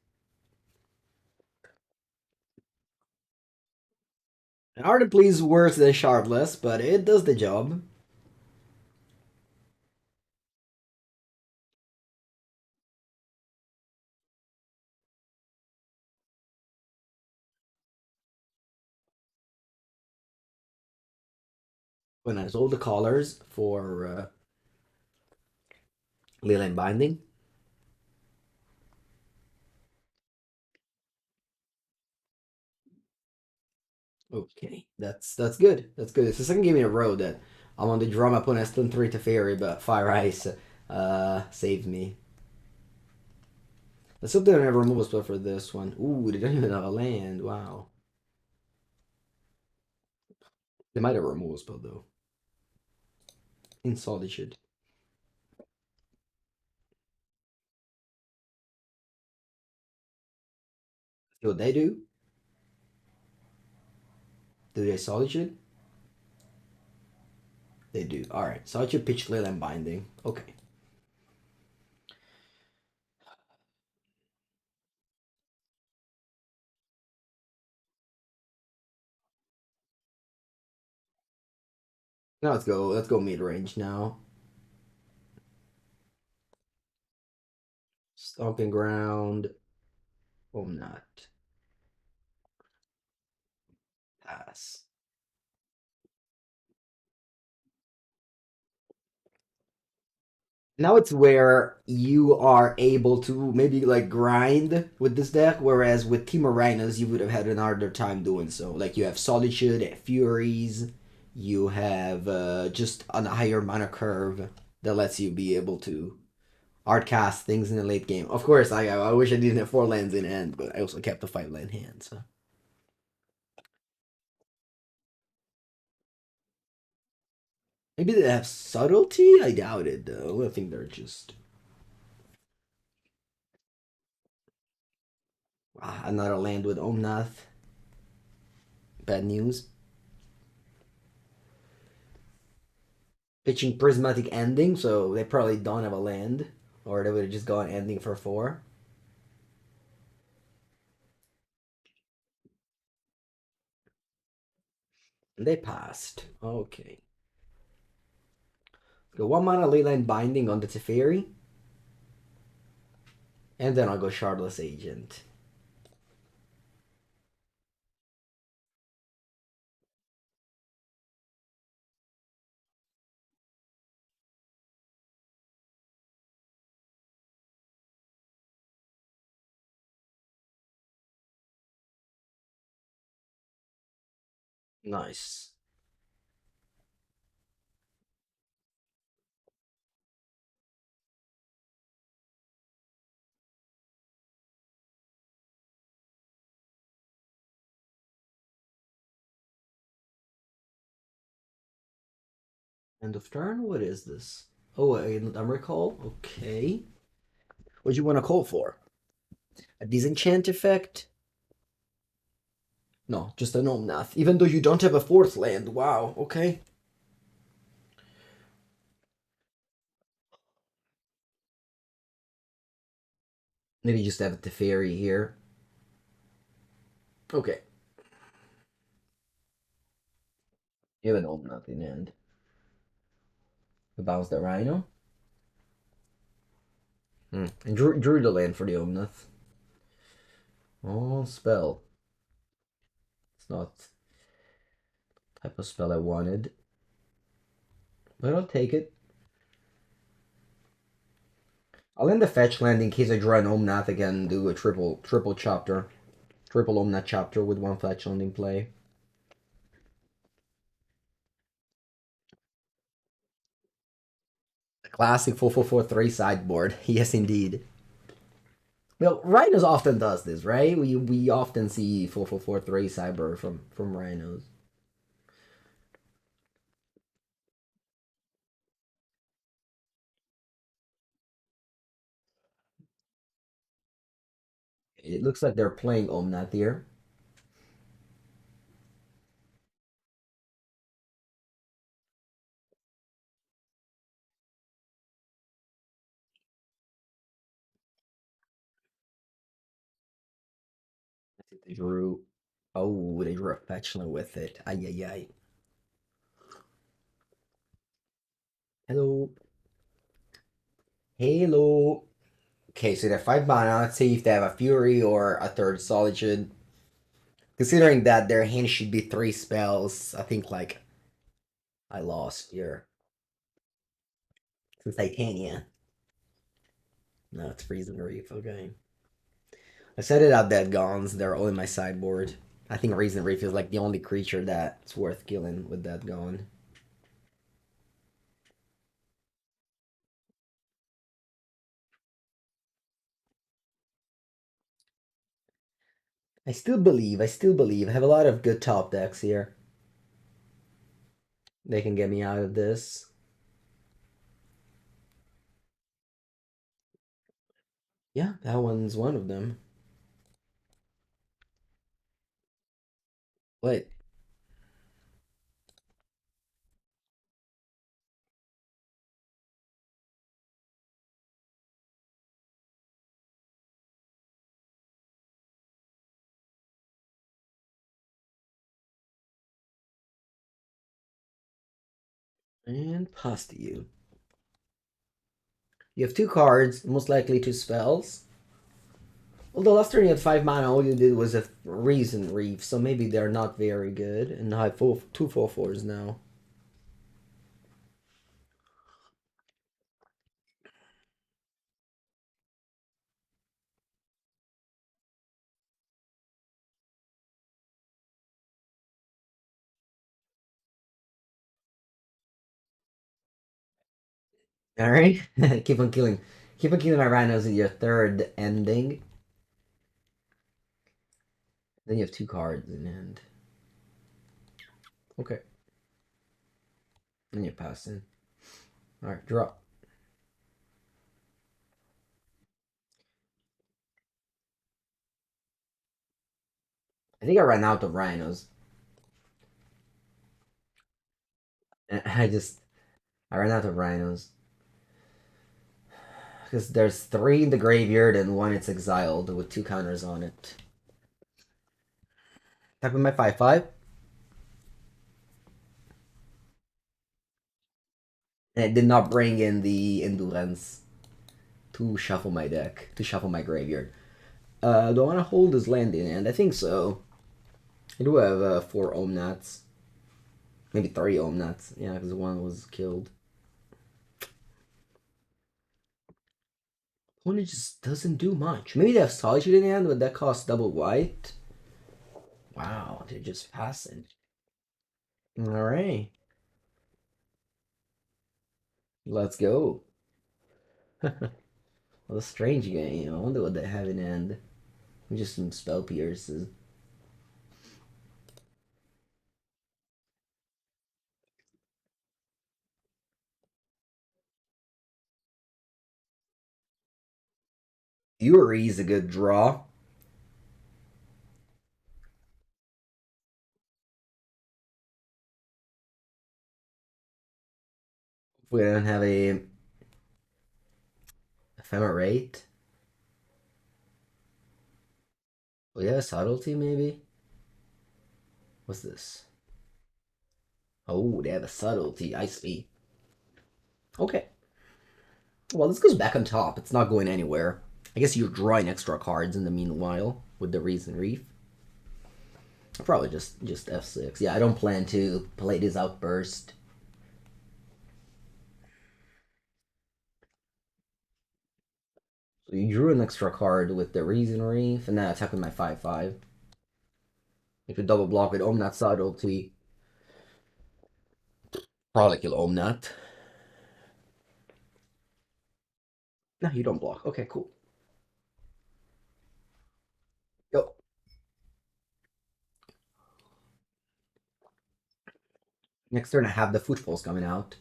And Ardent Plea is worse than Shardless, but it does the job. When I sold the collars for Leyline Binding. Okay, that's good. That's good. It's the second game in a row that I'm on the draw. My opponent has stun 3 Teferi, but Fire Ice saved me. Let's hope they don't have a removal spell for this one. Ooh, they don't even have a land. Wow. They might have a removal spell though. In Solitude. See what they do? Do they Solitude? They do. Alright, Solitude pitch Leyline Binding. Okay. Now let's go. Let's go mid range now. Stomping Ground. Omnath. Pass. Now it's where you are able to maybe like grind with this deck, whereas with Team Rhinos you would have had an harder time doing so. Like you have Solitude, Furies, you have just a higher mana curve that lets you be able to hardcast things in the late game. Of course, I wish I didn't have 4 lands in hand, but I also kept a 5-land hand. So maybe they have subtlety. I doubt it though. I think they're just another land with Omnath. Bad news. Pitching Prismatic Ending, so they probably don't have a land, or they would have just gone Ending for 4. They passed. Okay. Go 1 mana Leyline Binding on the Teferi. And then I'll go Shardless Agent. Nice. End of turn? What is this? Oh, I'm recall? Okay. What do you want to call for? A disenchant effect? No, just an Omnath. Even though you don't have a 4th land. Wow, okay. Maybe just have a Teferi here. Okay. You have an Omnath in hand. Bounce the Rhino. And drew the land for the Omnath. Oh, spell. It's not the type of spell I wanted. But I'll take it. I'll end the fetch land in case I draw an Omnath again and do a triple chapter. Triple Omnath chapter with 1 fetch land in play. A classic 4-4-4-3 sideboard. Yes, indeed. Well, Rhinos often does this, right? We often see 4-4-4-3 sideboard from Rhinos. It looks like they're playing Omnath here. I think they drew. Oh, they drew a fetchland with it. Ay, ay, ay. Hello. Hello. Okay, so they're 5 mana. Let's see if they have a Fury or a third Solitude. Considering that their hand should be 3 spells, I think, like, I lost here. Since Titania. No, it's Freezing Reef, okay. I set it out dead Gons, they're all in my sideboard. I think Reason Reef is like the only creature that's worth killing with that gone. I still believe. I have a lot of good top decks here. They can get me out of this. Yeah, that one's one of them. Wait, and pasta you. You have 2 cards, most likely 2 spells. Although last turn you had 5 mana, all you did was a Reason Reef, so maybe they're not very good. And I have two 4/4s now. All right, keep on killing, keep on killing my rhinos in your third ending. Then you have 2 cards in hand. Okay, then you're passing. All right, draw. I think I ran out of rhinos. I ran out of rhinos because there's 3 in the graveyard and 1 it's exiled with 2 counters on it. Type with my 5/5. And it did not bring in the endurance to shuffle my deck, to shuffle my graveyard. Do I want to hold this land in hand? I think so. I do have 4 Omnaths. Maybe 3 Omnaths. Yeah, because 1 was killed. Opponent just doesn't do much. Maybe they have Solitude in hand, but that costs double white. Wow, they're just passing. Alright, let's go. What a strange game. I wonder what they have in hand. Just some spell pierces. Fury is a good draw. If we don't have a ephemerate. We have a subtlety, maybe? What's this? Oh, they have a subtlety. I see. Okay. Well, this goes back on top. It's not going anywhere. I guess you're drawing extra cards in the meanwhile with the Reason Reef. Probably just F6. Yeah, I don't plan to play this Outburst. So you drew an extra card with the Reason Reef, and then I attack with my 5/5. If you double block with Omnath Subtlety, probably kill Omnath. No, you don't block. Okay, cool. Go. Next turn I have the Footfalls coming out.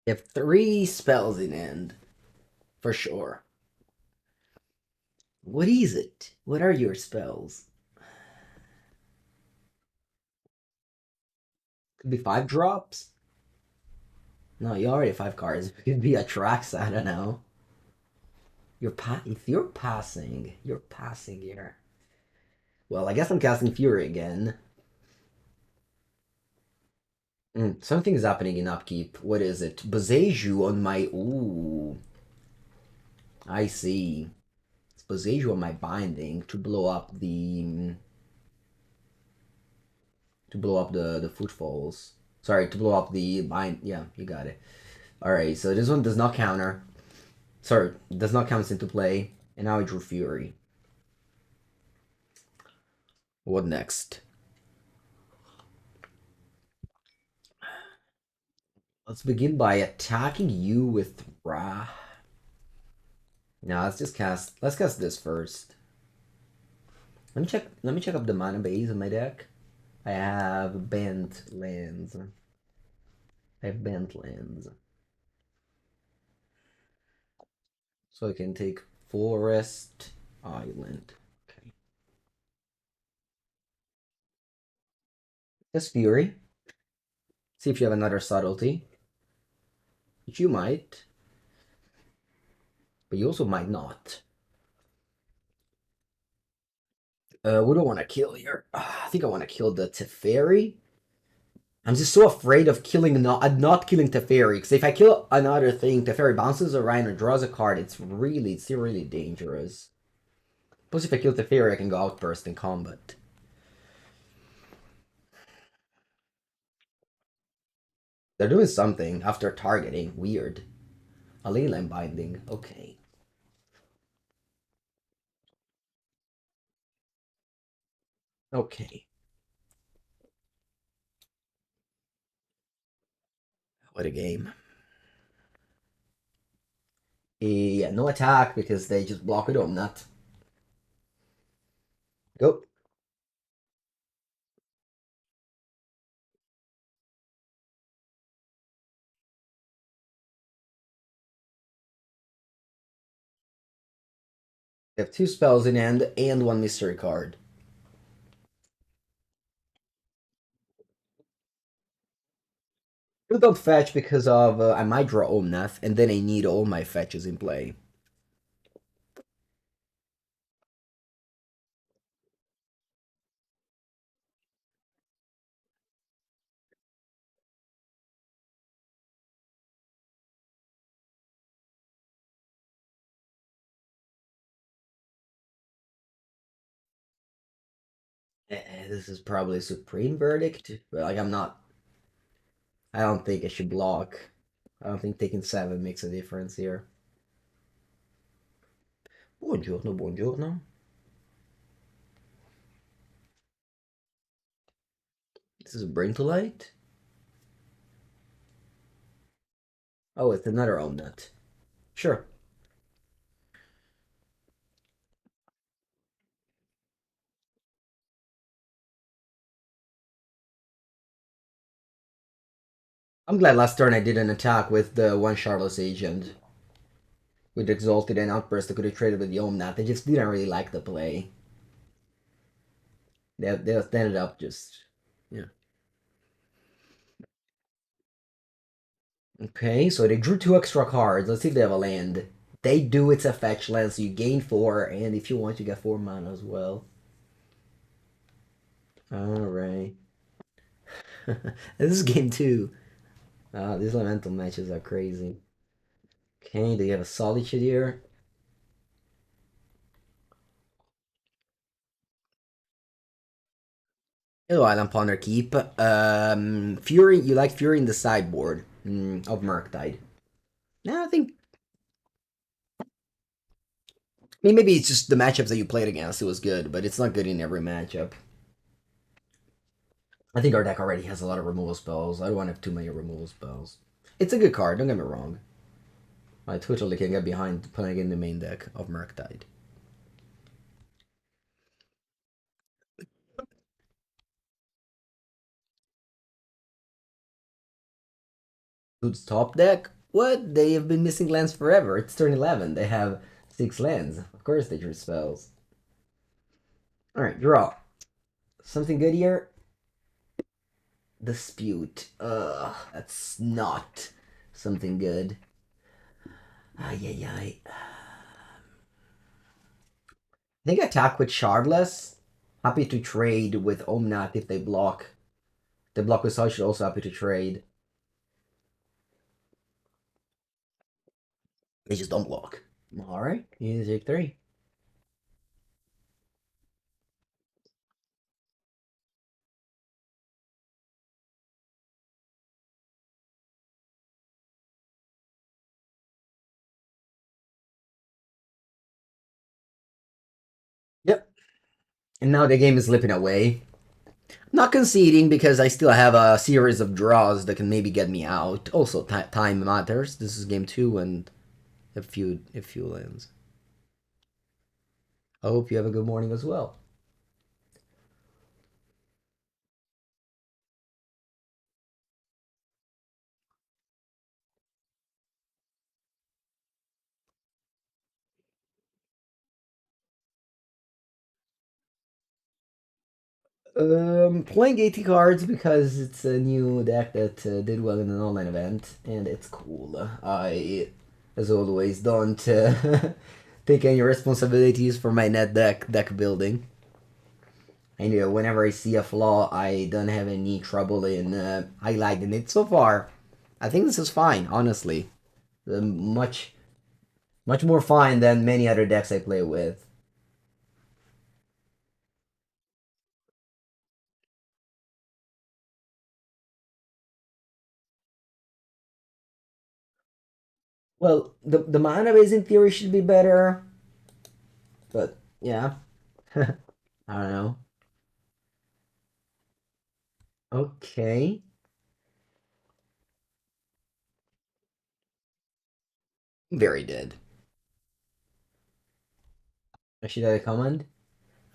You have three spells in end, for sure. What is it? What are your spells? Could be five drops? No, you already have five cards. It could be a Trax, I don't know. If you're passing here. Well, I guess I'm casting Fury again. Something is happening in upkeep. What is it? Boseiju on my. Ooh, I see. It's Boseiju on my binding to blow up the footfalls. Sorry, to blow up the bind. Yeah, you got it. All right, so this one does not counter. Sorry, does not count into play. And now I drew Fury. What next? Let's begin by attacking you with Ra. Now let's cast this first. Let me check up the mana base in my deck. I have bent lands. I have bent lands. So I can take Forest Island. Okay. That's Fury. See if you have another subtlety. Which you might. But you also might not. What do I want to kill here? I think I want to kill the Teferi. I'm just so afraid of not killing Teferi, because if I kill another thing, Teferi bounces a Rhino, draws a card. It's really dangerous. Plus, if I kill Teferi, I can go Outburst in combat. They're doing something after targeting. Weird. A Leyline Binding. Okay. Okay. What a game. Yeah, no attack because they just block it Omnath. Go. They have two spells in hand and one mystery card. Don't fetch because of I might draw Omnath and then I need all my fetches in play. This is probably a supreme verdict, but like I'm not. I don't think I should block. I don't think taking seven makes a difference here. Buongiorno, buongiorno. This is Bring to Light. Oh, it's another Omnut. Sure. I'm glad last turn I did an attack with the one Shardless Agent. With Exalted and Outburst, I could have traded with the Omnath. They just didn't really like the play. They ended up just. Yeah. Okay, so they drew two extra cards. Let's see if they have a land. They do, it's a fetch land, so you gain four, and if you want, you get four mana as well. Alright. This is game two. These elemental matches are crazy. Okay, do you have a Solitude here? Hello, Island Ponder Keep. Fury, you like Fury in the sideboard of Murktide. No, I think. I mean, maybe it's just the matchups that you played against. It was good, but it's not good in every matchup. I think our deck already has a lot of removal spells. I don't want to have too many removal spells. It's a good card, don't get me wrong. I totally can get behind playing in the main deck of Murktide. Dude's top deck? What? They have been missing lands forever. It's turn 11. They have 6 lands. Of course they drew spells. Alright, draw. Something good here? Dispute. Ugh, that's not something good. Ay, ay, ay. I think attack with Shardless. Happy to trade with Omnath if they block. If they block with Solitude, also happy to trade. They just don't block. Alright, you take 3. Yep. And now the game is slipping away. Not conceding because I still have a series of draws that can maybe get me out. Also, time matters. This is game 2 and a few lands. I hope you have a good morning as well. Playing 80 cards because it's a new deck that did well in an online event, and it's cool. I, as always, don't take any responsibilities for my net deck building. And whenever I see a flaw, I don't have any trouble in highlighting it. So far, I think this is fine, honestly. Much more fine than many other decks I play with. Well, the mana base in theory should be better, but yeah, I don't know. Okay, very dead. Should I comment?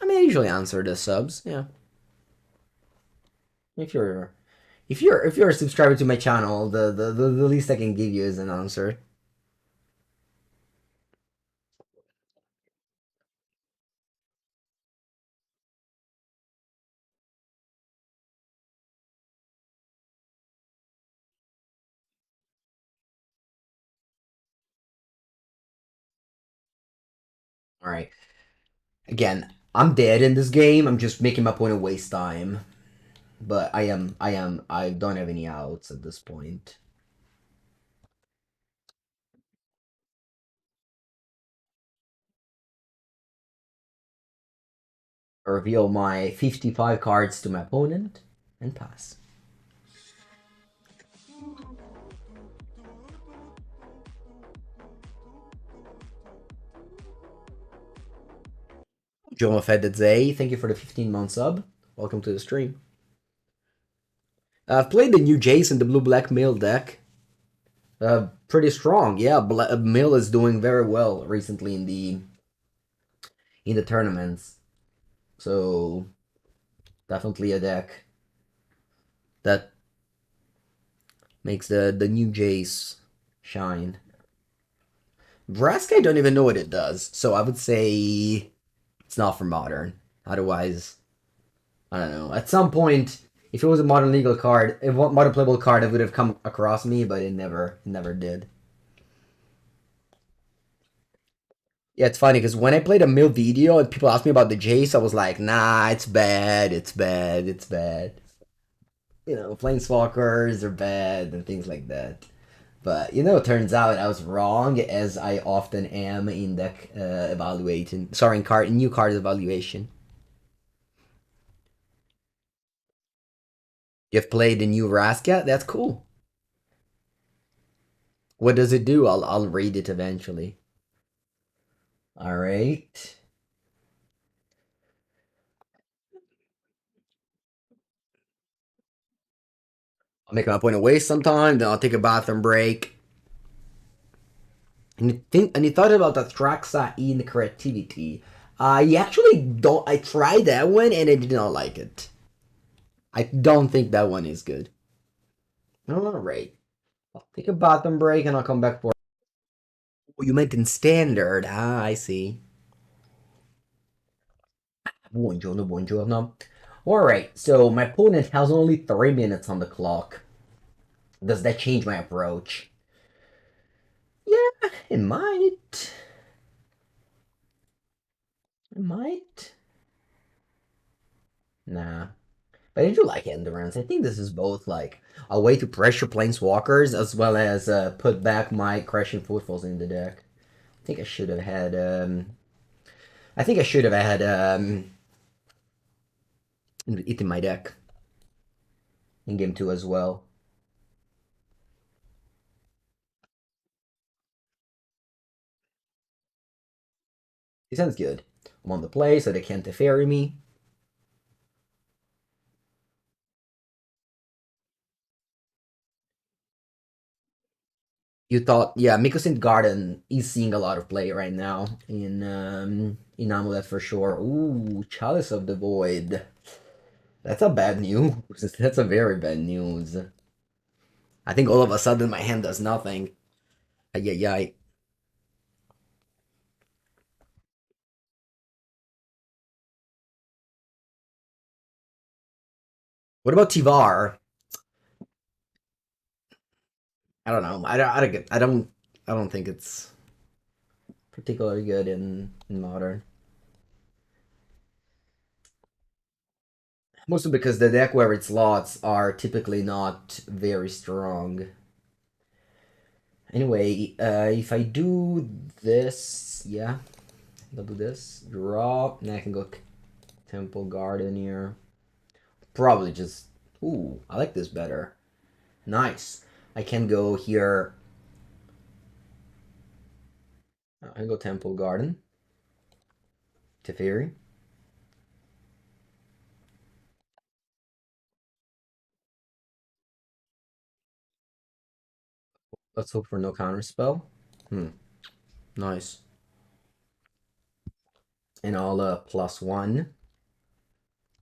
I mean, I usually answer the subs. Yeah, if you're if you're a subscriber to my channel, the least I can give you is an answer. All right. Again, I'm dead in this game. I'm just making my point to waste time. But I don't have any outs at this point. I reveal my 55 cards to my opponent and pass. Joe Fedezay, thank you for the 15-month sub. Welcome to the stream. I've played the new Jason, the blue-black Mill deck. Pretty strong, yeah. Mill is doing very well recently in the tournaments. So definitely a deck that makes the new Jace shine. Vraska, I don't even know what it does, so I would say it's not for modern. Otherwise, I don't know. At some point, if it was a modern legal card, if a modern playable card, it would have come across me, but it never did. Yeah, it's funny because when I played a Mill VEEDEO and people asked me about the Jace, I was like, nah, it's bad, it's bad, it's bad. Planeswalkers are bad and things like that. But it turns out I was wrong, as I often am in deck evaluating. Sorry, in new card evaluation. You've played the new Raska? That's cool. What does it do? I'll read it eventually. All right. I'll make my point of waste sometime. Then I'll take a bathroom break. And you thought about the Traxa in creativity. I actually don't. I tried that one and I did not like it. I don't think that one is good. All right. I'll take a bottom break and I'll come back for. Oh, you meant in standard. Ah, I see. Buongiorno, buongiorno. Alright, so my opponent has only 3 minutes on the clock. Does that change my approach? Yeah, it might. It might. Nah. But I do like Endurance. I think this is both like a way to pressure planeswalkers as well as put back my Crashing Footfalls in the deck. I think I should have had I think I should have had it in my deck in game 2 as well. It sounds good. I'm on the play so they can't Teferi me. You thought, yeah, Mycosynth Garden is seeing a lot of play right now in Amulet for sure. Ooh, Chalice of the Void. That's a bad news. That's a very bad news. I think all of a sudden my hand does nothing. Ay, ay, ay. What about Tivar? I don't know. I don't think it's particularly good in modern. Mostly because the deck where its slots are typically not very strong. Anyway, if I do this, yeah, I'll do this. Draw, and I can go Temple Garden here. Probably just, ooh, I like this better. Nice. I can go here. I can go Temple Garden. Teferi. Let's hope for no counter spell. Hmm, nice. And I'll +1.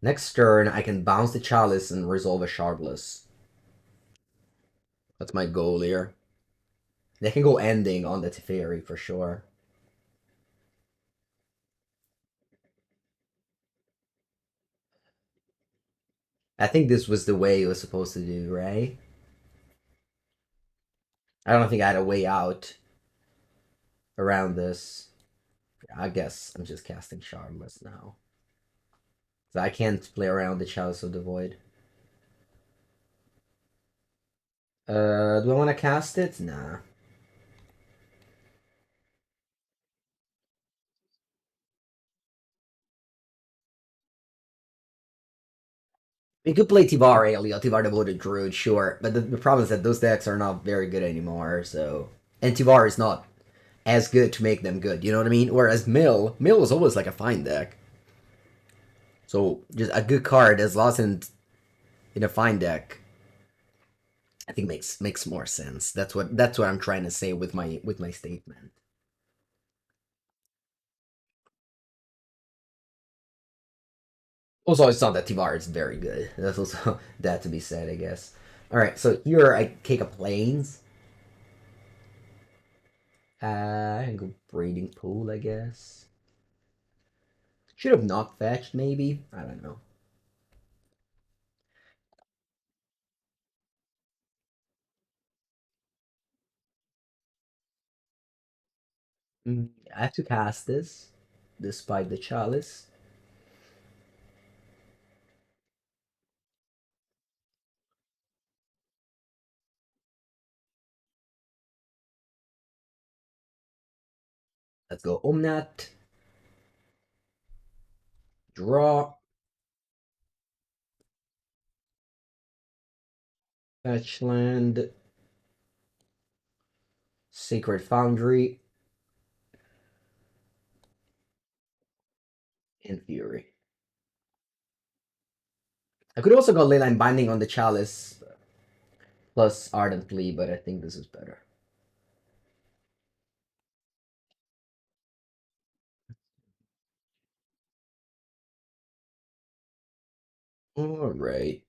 Next turn, I can bounce the Chalice and resolve a Shardless. That's my goal here. They can go ending on the Teferi for sure. I think this was the way it was supposed to do, right? I don't think I had a way out around this. I guess I'm just casting Shardless now. So I can't play around the Chalice of the Void. Do I want to cast it? Nah. We could play Tivar Aelia, Tivar Devoted Druid, sure. But the problem is that those decks are not very good anymore, so... And Tivar is not as good to make them good, you know what I mean? Whereas Mill was always like a fine deck. So just a good card as lost in a fine deck, I think makes more sense. That's what I'm trying to say with my statement. Also, it's not that Tivar is very good. That's also that to be said, I guess. All right, so here I take a planes. I can go breeding pool, I guess. Should have not fetched, maybe. I don't know. I have to cast this, despite the chalice. Let's go Omnath. Draw. Fetch land. Sacred Foundry. And Fury. I could also go Leyline Binding on the chalice plus Ardent Plea, but I think this is better. All right.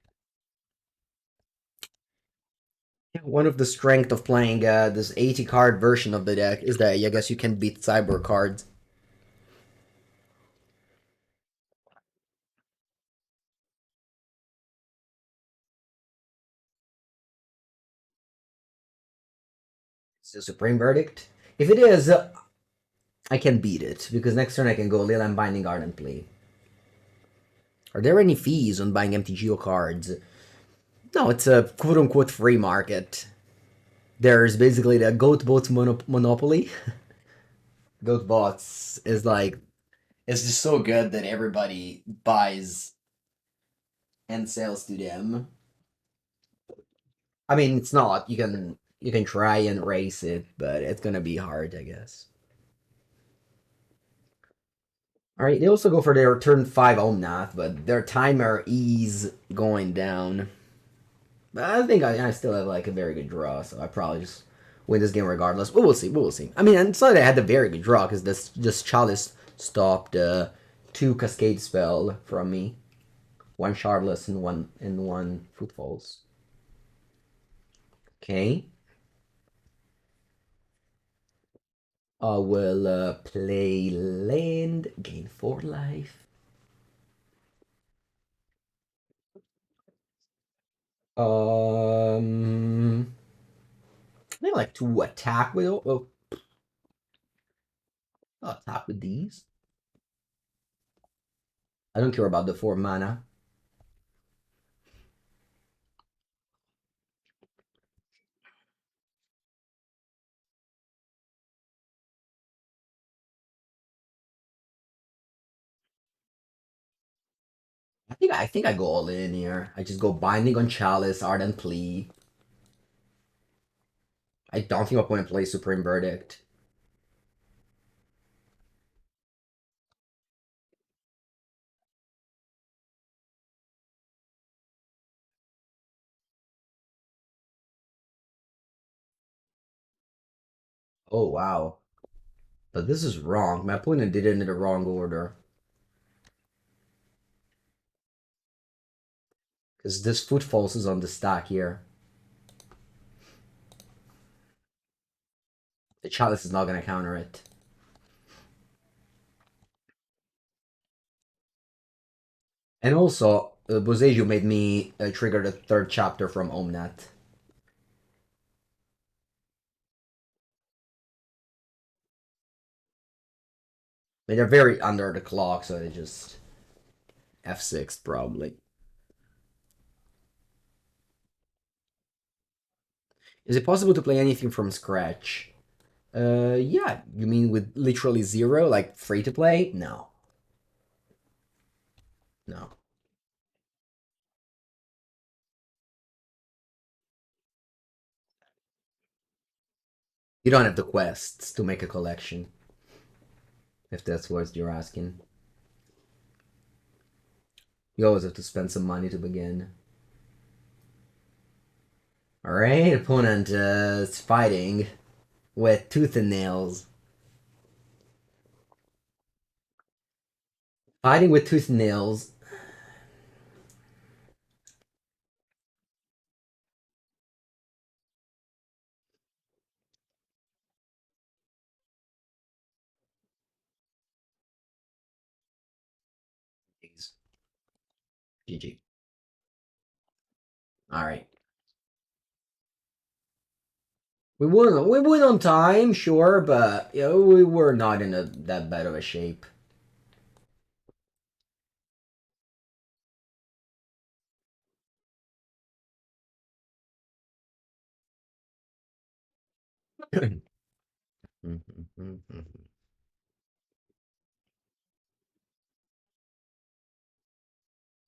One of the strength of playing this 80 card version of the deck is that I guess you can beat cyber cards. It's a Supreme Verdict. If it is, I can beat it because next turn I can go Leyline Binding, Ardent Plea. Are there any fees on buying MTGO cards? No, it's a quote unquote free market. There's basically the Goat Bots monopoly. Goat Bots is like, it's just so good that everybody buys and sells to them. I mean, it's not. You can try and race it, but it's gonna be hard, I guess. All right, they also go for their turn 5 Omnath, but their timer is going down. But I think I still have like a very good draw, so I probably just win this game regardless. But we'll see. We'll see. I mean, it's not that I had a very good draw because this Chalice stopped two Cascade spell from me, one Shardless and one Footfalls. Okay. I will play land, gain 4 life. I like to attack with. Oh, I'll attack with these. I don't care about the 4 mana. I think I go all in here. I just go Binding on Chalice, Ardent Plea. I don't think my opponent plays Supreme Verdict. Oh wow. But this is wrong. My opponent did it in the wrong order. Because this Footfalls is on the stack here. The Chalice is not gonna counter it. And also, Boseiju made me trigger the 3rd chapter from Omnath. I mean, they're very under the clock, so they just F6 probably. Is it possible to play anything from scratch? Yeah. You mean with literally zero, like free to play? No, no. You don't have the quests to make a collection, if that's what you're asking. You always have to spend some money to begin. All right, opponent is fighting with tooth and nails. Fighting with tooth and nails. GG. All right. We won on time, sure, but we were not in that bad of a shape.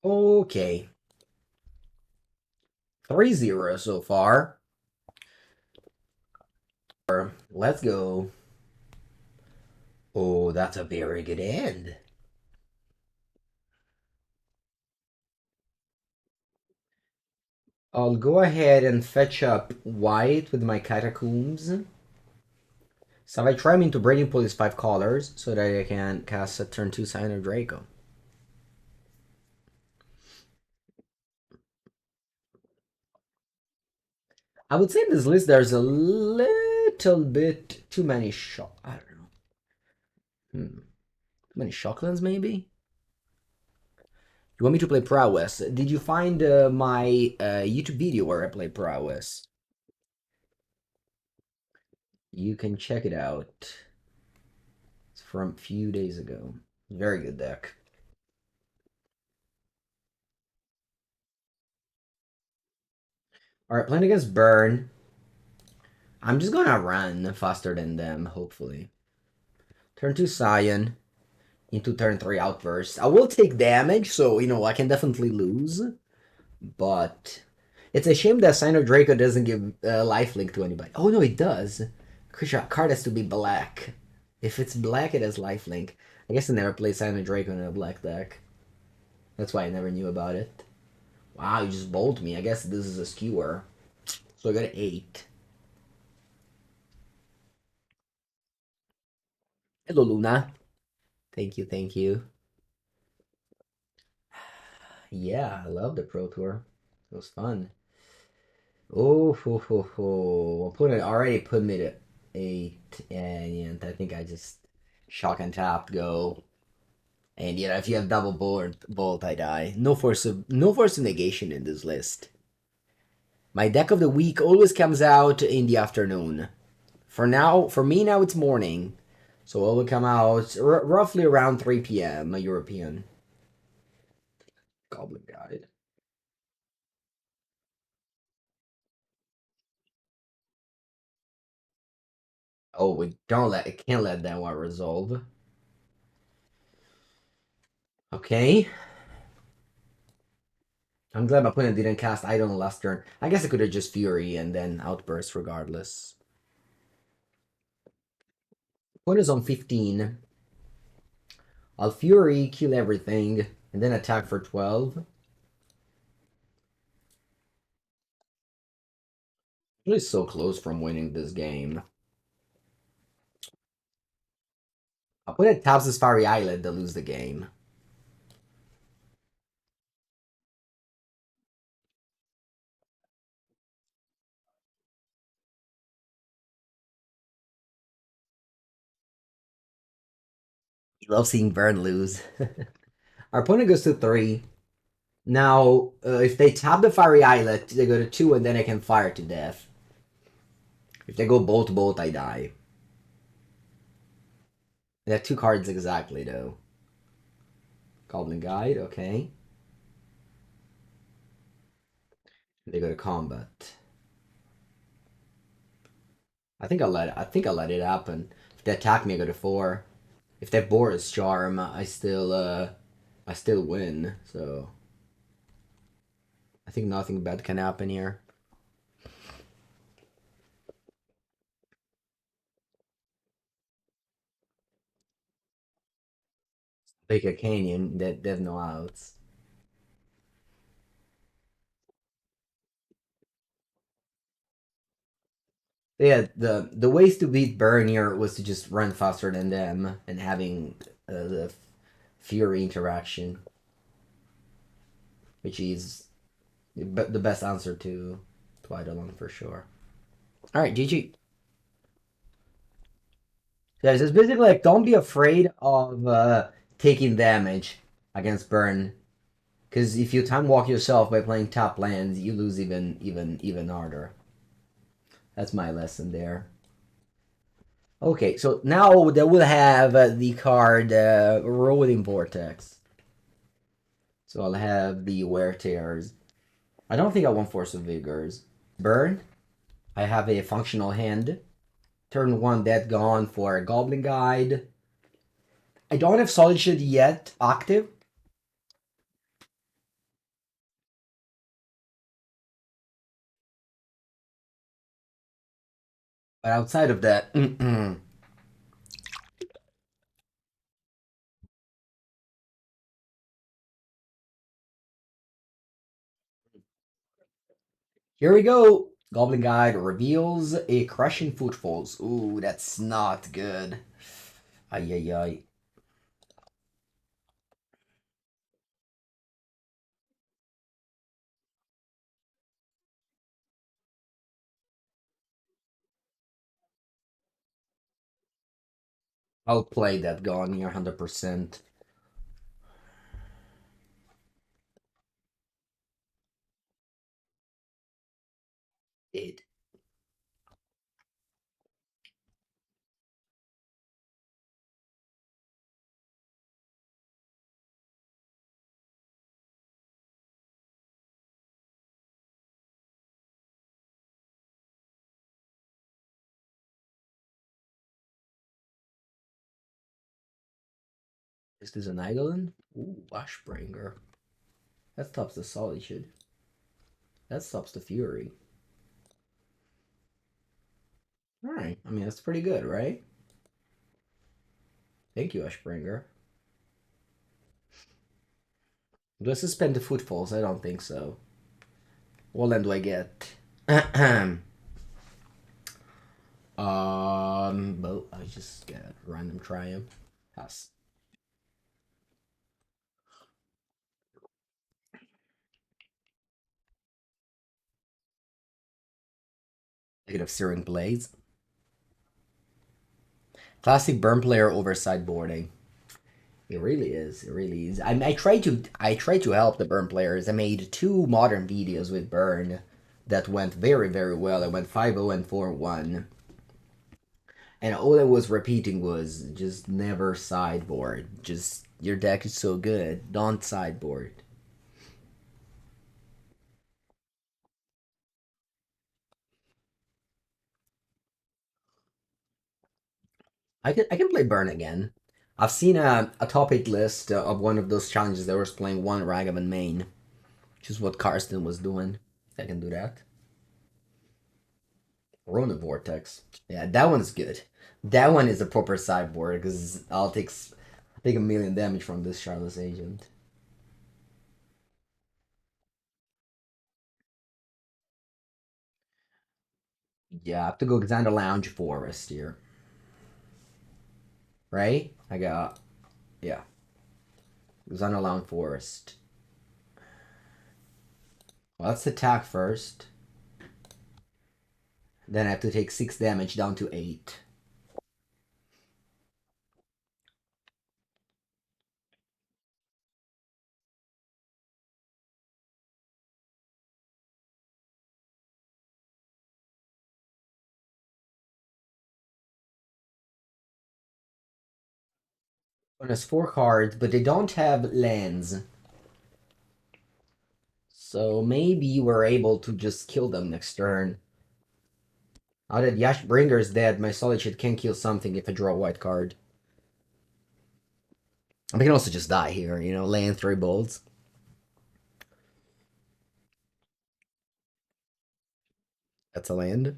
Okay. 3-0 so far. Let's go. Oh, that's a very good end. I'll go ahead and fetch up white with my Catacombs. Savai Triome to Breaking Pool is 5 colors so that I can cast a turn 2 Scion of Draco. I would say in this list there's a little bit too many shock. I don't know. Too many shocklands, maybe? You want me to play Prowess? Did you find my YouTube video where I play Prowess? You can check it out. It's from a few days ago. Very good deck. Alright, playing against Burn. I'm just gonna run faster than them, hopefully. Turn 2 Scion into turn 3 Outburst. I will take damage, so, you know, I can definitely lose. But it's a shame that Scion of Draco doesn't give lifelink to anybody. Oh, no, it does. Creature card has to be black. If it's black, it has lifelink. I guess I never played Scion of Draco in a black deck. That's why I never knew about it. Wow, you just bowled me. I guess this is a skewer. So I got an 8. Hello, Luna. Thank you, thank you. Yeah, I love the Pro Tour. It was fun. Oh, Opponent already put me to 8, and I think I just shock and tap go. And you know, if you have double bolt, I die. No force of negation in this list. My deck of the week always comes out in the afternoon. For me now it's morning, so it will come out roughly around 3 p.m. European. Goblin Guide. Oh, we can't let that one resolve. Okay. I'm glad my opponent didn't cast Idol last turn. I guess I could have just Fury and then Outburst regardless. Opponent is on 15. I'll Fury, kill everything, and then attack for 12. Really so close from winning this game. Opponent taps his Fiery Islet to lose the game. You love seeing Burn lose. Our opponent goes to 3. Now, if they tap the Fiery Islet, they go to 2 and then I can fire to death. If they go bolt, I die. They have 2 cards exactly, though. Goblin Guide, okay. They go to combat. I think I let it happen. If they attack me, I go to 4. If they Boris Charm, I still win. So I think nothing bad can happen here. Like a canyon that they have no outs. Yeah, the ways to beat Burn here was to just run faster than them and having the Fury interaction, which is the best answer to Eidolon for sure. All right, GG. Guys, it's basically like don't be afraid of taking damage against Burn, because if you time walk yourself by playing top lands, you lose even harder. That's my lesson there. Okay, so now they will have the card Rolling Vortex. So I'll have the Wear Tears. I don't think I want Force of Vigors. Burn. I have a functional hand. Turn 1 dead gone for a Goblin Guide. I don't have Solitude yet active. But outside of that, here we go. Goblin Guide reveals a Crashing Footfalls. Ooh, that's not good. Ay, ay, ay. I'll play that gone near 100%. It. Is this an Eidolon? Ooh, Ashbringer. That stops the Solitude. That stops the Fury. Alright, I mean, that's pretty good, right? Thank you, Ashbringer. Do I suspend the Footfalls? I don't think so. What land do I get? Well, I just get random Triumph. Pass. I could have Searing Blades. Classic burn player over sideboarding. It really is. It really is. I try to help the burn players. I made two modern videos with burn that went very very well. I went 5-0 and 4-1. And all I was repeating was just never sideboard. Just your deck is so good. Don't sideboard. I can play burn again. I've seen a topic list of one of those challenges that was playing one Ragavan main, which is what Karsten was doing. I can do that. Rona Vortex. Yeah, that one's good. That one is a proper sideboard because take a million damage from this Shardless Agent. Yeah, I have to go Xander Lounge Forest here. Right? I got, yeah, Xander Lounge Forest. Well, let's attack first. Then I have to take 6 damage down to 8. One has 4 cards, but they don't have lands. So maybe we're able to just kill them next turn. Now that Yashbringer is dead, my Solitude can kill something if I draw a white card. I can also just die here, land 3 bolts. That's a land.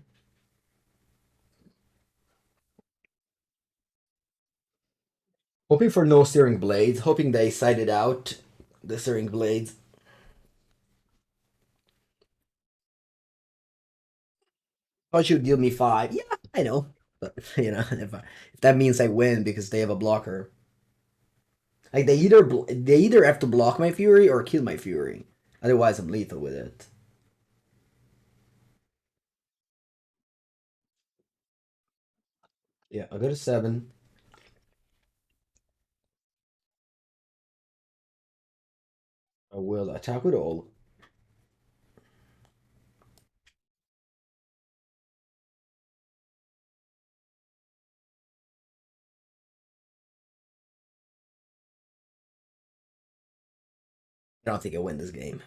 Hoping for no Searing Blades, hoping they sided out the Searing Blades. Thought you'd deal me 5. Yeah, I know. But, if that means I win because they have a blocker. Like, they either have to block my Fury or kill my Fury. Otherwise, I'm lethal with it. Yeah, I'll go to 7. I will attack with all. I don't think I win this game.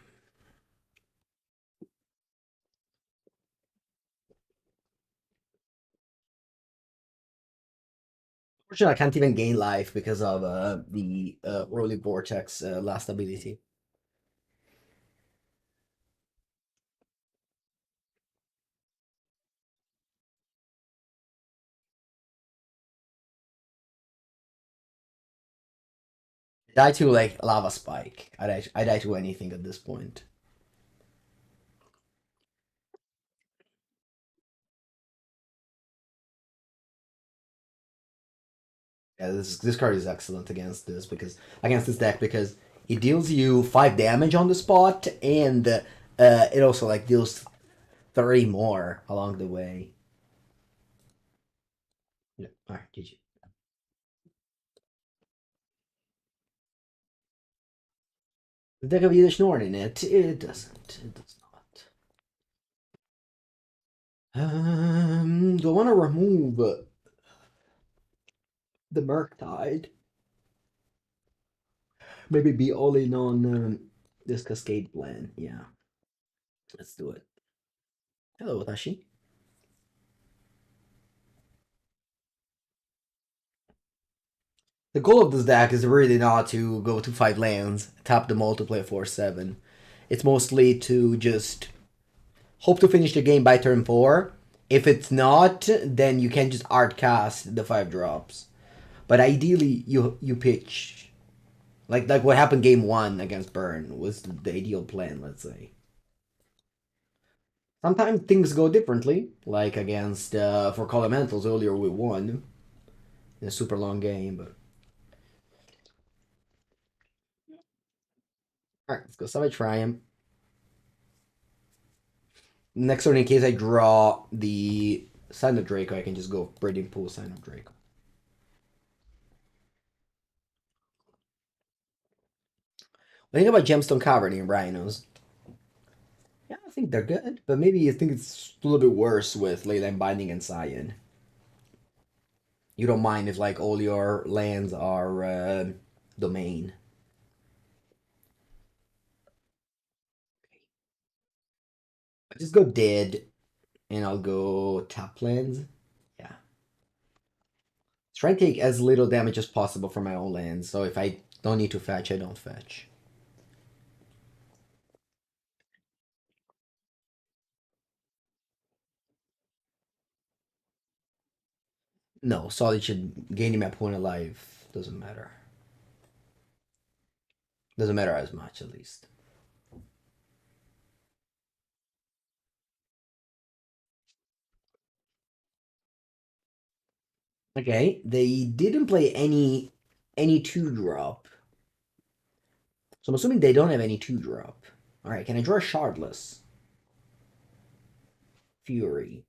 Unfortunately, I can't even gain life because of the Rolling Vortex last ability. I die to like Lava Spike. I die to anything at this point. Yeah, this card is excellent against this deck because it deals you 5 damage on the spot and it also like deals 30 more along the way. Yeah. All right, GG. The deck have Yiddish Norn in it. It doesn't. It does not. Do I want to remove the Murktide? Maybe be all in on this Cascade plan. Yeah, let's do it. Hello, Tashi. The goal of this deck is really not to go to 5 lands, tap them all to play 4/7. It's mostly to just hope to finish the game by turn 4. If it's not, then you can just art cast the 5 drops. But ideally, you pitch. Like what happened game 1 against Burn was the ideal plan, let's say. Sometimes things go differently, like against for Elementals earlier we won in a super long game, but alright, let's go Savai Triome. Next turn, in case I draw the Scion of Draco, I can just go Breeding Pool Scion of Draco. What do you think about Gemstone Cavern in Rhinos? Yeah, I think they're good, but maybe I think it's a little bit worse with Leyline Binding and Scion. You don't mind if like all your lands are domain. I just go dead, and I'll go tap lands. Yeah. Try and take as little damage as possible from my own lands, so if I don't need to fetch, I don't fetch. No, Solitude gaining my point of life doesn't matter. Doesn't matter as much, at least. Okay, they didn't play any 2-drop. So I'm assuming they don't have any 2-drop. Alright, can I draw a Shardless? Fury.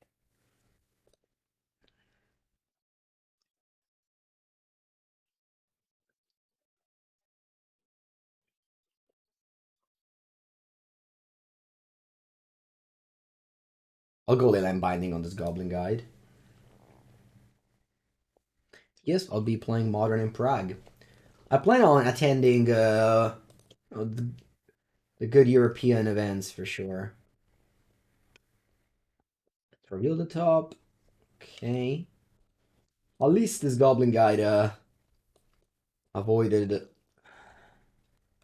I'll go Leyline Binding on this Goblin Guide. Yes, I'll be playing Modern in Prague. I plan on attending the good European events for sure. Let's reveal the top. Okay. At least this Goblin Guide avoided a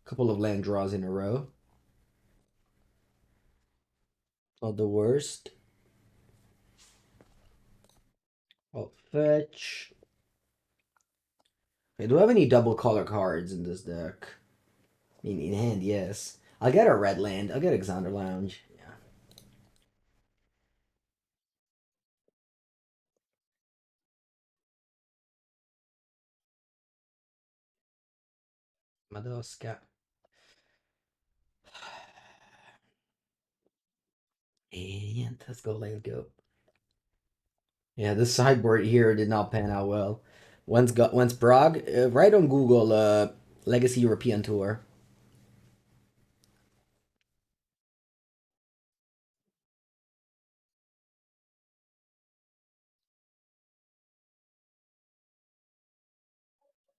couple of land draws in a row. Not the worst. I'll fetch. Okay, do I have any double color cards in this deck? In hand, yes. I'll get a red land. I'll get Xander Lounge. Yeah. Madoska. And let's go, let's go. Yeah, this sideboard here did not pan out well. Once Prague, right on Google, Legacy European Tour.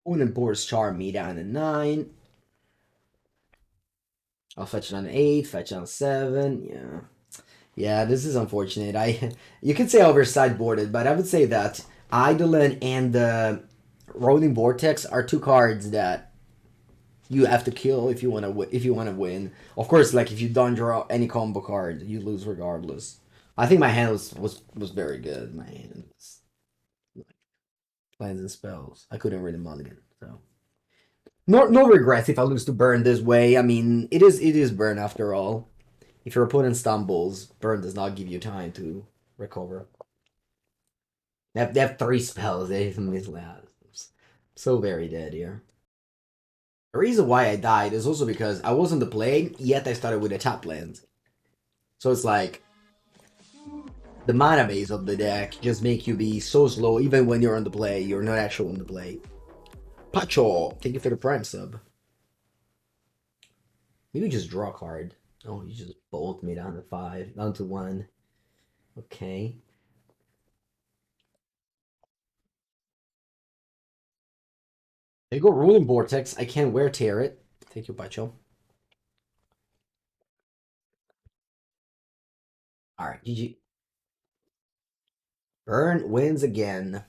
Unen Boar's Charm me down to 9. I'll fetch it on 8, fetch on 7. Yeah. Yeah, this is unfortunate. You could say I over sideboarded, but I would say that Eidolon and the Rolling Vortex are 2 cards that you have to kill if you want to win. Of course, like if you don't draw any combo card, you lose regardless. I think my hand was very good. My hand was like plans and spells. I couldn't really mulligan, so no regrets if I lose to Burn this way. I mean, it is Burn after all. If your opponent stumbles, Burn does not give you time to recover. They have 3 spells. They so very dead here. The reason why I died is also because I wasn't the play, yet I started with a tap land. So it's like the mana base of the deck just make you be so slow even when you're on the play. You're not actually on the play. Pacho, thank you for the Prime sub. Maybe just draw a card. Oh, you just bolt me down to 5, down to 1. Okay. There you go, Rolling Vortex. I can't wear tear it. Thank you, Bacho. Alright, GG. Burn wins again.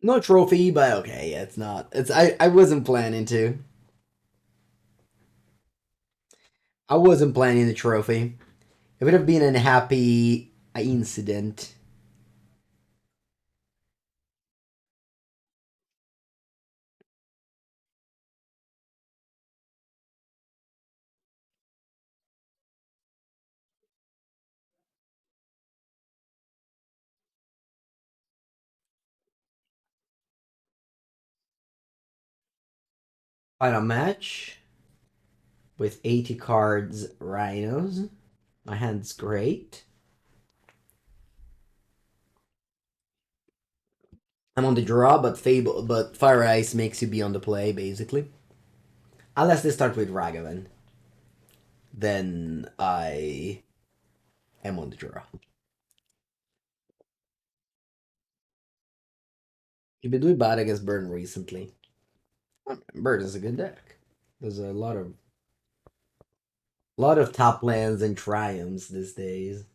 No trophy, but okay, it's not. I wasn't planning to. I wasn't planning the trophy. It would have been an happy incident. Final match with 80 cards, Rhinos. My hand's great. I'm on the draw, but Fire Ice makes you be on the play, basically. Unless they start with Ragavan. Then I am on the draw. You've been doing bad against Burn recently. Burn is a good deck. There's a lot of top lands and triumphs these days.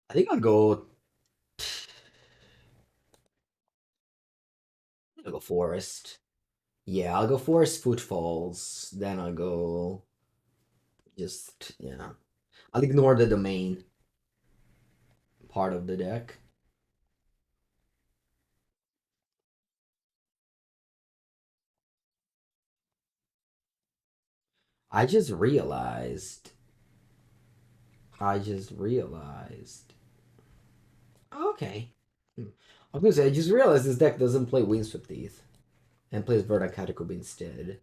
I think I'll go Forest. Yeah, I'll go Forest Footfalls. Then I'll go just yeah. I'll ignore the domain part of the deck. I just realized. I just realized. Okay. I was gonna say I just realized this deck doesn't play Windswept Teeth and plays Verdant Catacombs instead.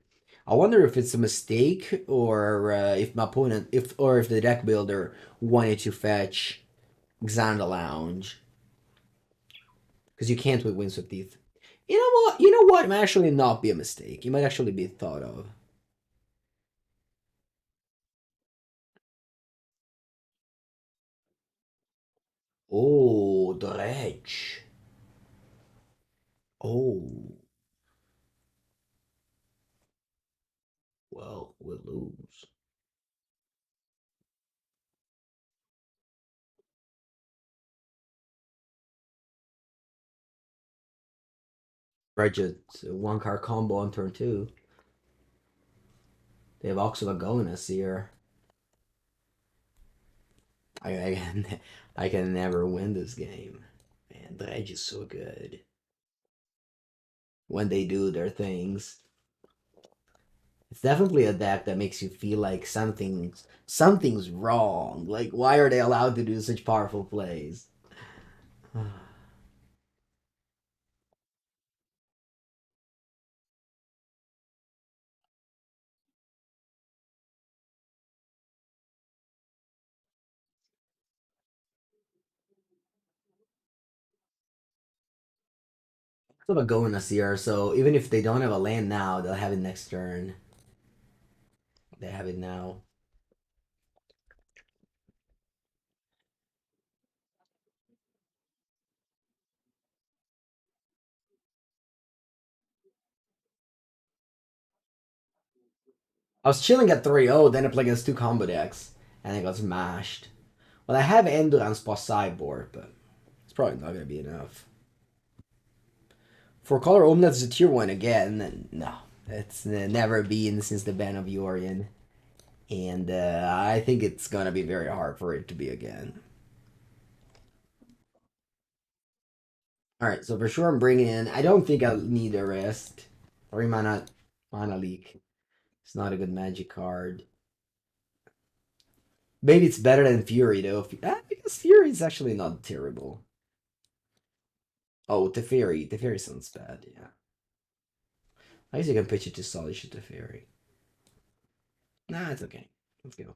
I wonder if it's a mistake or if my opponent, if the deck builder wanted to fetch Xander Lounge because you can't with Windswept Teeth. You know what? You know what? It might actually not be a mistake. It might actually be thought of. Oh, the Dredge. Oh, well, we'll lose. Regent, one card combo on turn 2. They have Oxylogonus here. I can, I can never win this game. Man, Dredge is so good. When they do their things. It's definitely a deck that makes you feel like something's wrong. Like, why are they allowed to do such powerful plays? Sort of a go in a CR, so even if they don't have a land now, they'll have it next turn. They have it now. I was chilling at 3-0, then I played against 2 combo decks, and I got smashed. Well, I have Endurance plus sideboard, but it's probably not going to be enough. For color Omnath is a tier 1 again, no. It's never been since the ban of Yorion. And I think it's going to be very hard for it to be again. Alright, so for sure I'm bringing in... I don't think I'll need a rest. 3 mana leak. It's not a good magic card. Maybe it's better than Fury though. Because Fury is actually not terrible. Oh, Teferi. Teferi sounds bad, yeah. I guess you can pitch it to Solitude Teferi. Nah, it's okay. Let's go.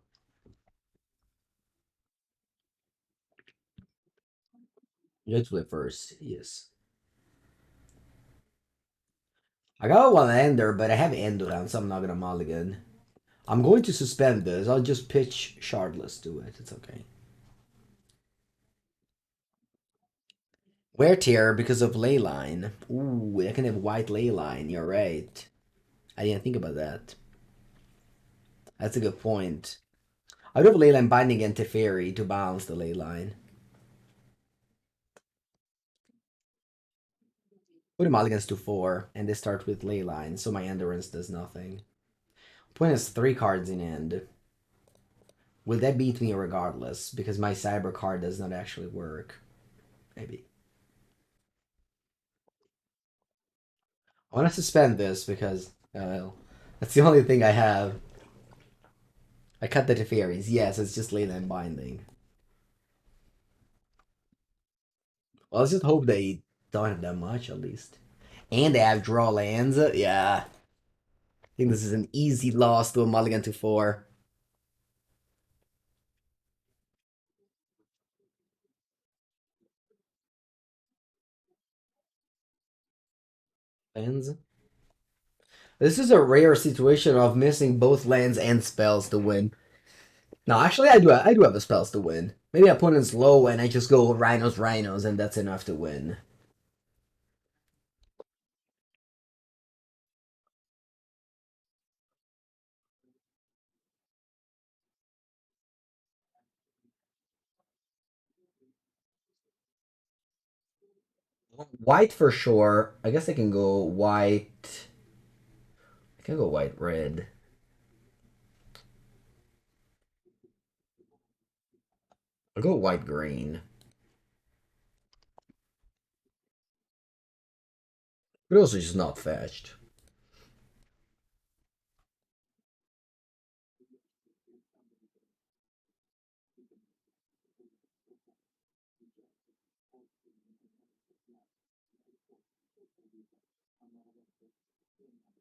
Let's play first. Yes. I got one ender, but I have Endoran, so I'm not gonna mulligan. I'm going to suspend this. I'll just pitch Shardless to it. It's okay. Wear tier because of Leyline. Ooh, I can have white Leyline. You're right. I didn't think about that. That's a good point. I would have Leyline Binding and Teferi to balance the Leyline. Put him mulligans to 4, and they start with Leyline, so my Endurance does nothing. Point has 3 cards in end. Will that beat me regardless? Because my Cyber card does not actually work. Maybe. I want to suspend this because that's the only thing I have. I cut the Teferis. Yes, it's just Leyline Binding. Well, let's just hope they don't have that much at least. And they have draw lands. Yeah. I think this is an easy loss to a mulligan to 4. Lands. This is a rare situation of missing both lands and spells to win. No, actually, I do have the spells to win. Maybe opponent's low and I just go Rhinos, Rhinos, and that's enough to win. White for sure. I guess I can go white. I can go white red. I'll go white green. But also just not fetched.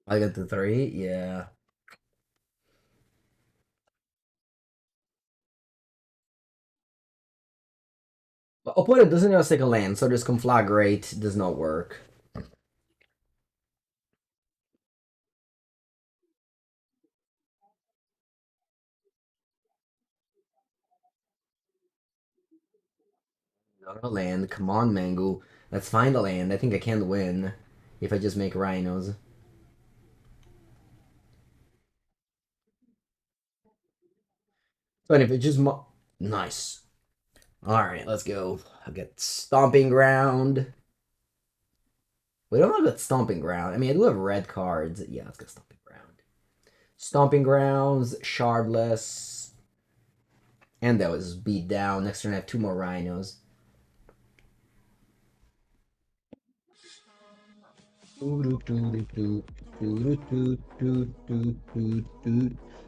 I got the 3, yeah. But opponent doesn't have a second land, so this conflagrate does not work. Not a land. Come on, Mango. Let's find a land. I think I can win if I just make Rhinos. But if it just nice. All right, let's go. I'll get Stomping Ground. We don't have a Stomping Ground. I mean, I do have red cards. Yeah, let's get Stomping Ground. Stomping Grounds, Shardless, and that was beat down. Next turn, I have 2 more Rhinos.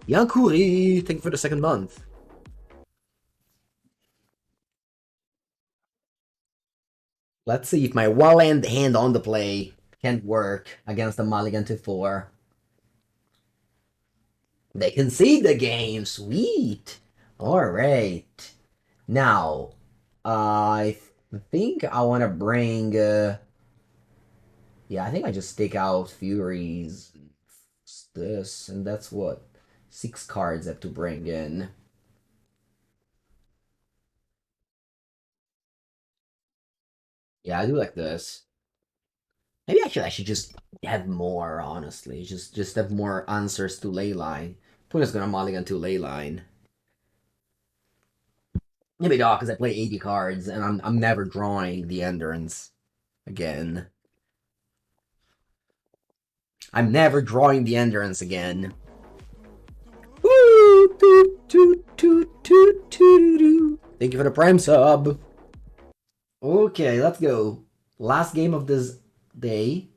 Yankuri, thank you for the 2nd month. Let's see if my one hand on the play can work against the mulligan to 4. They concede the game. Sweet. All right. Now, I think I want to bring. Yeah, I think I just stick out Furies. This, and that's what 6 cards I have to bring in. Yeah, I do like this. Maybe actually I should just have more, honestly. Just have more answers to Leyline. Opponent's gonna mulligan to Leyline. Maybe not, because I play 80 cards and I'm never drawing the Endurance again. I'm never drawing the Endurance again. Woo! Thank you for the Prime sub. Okay, let's go. Last game of this day.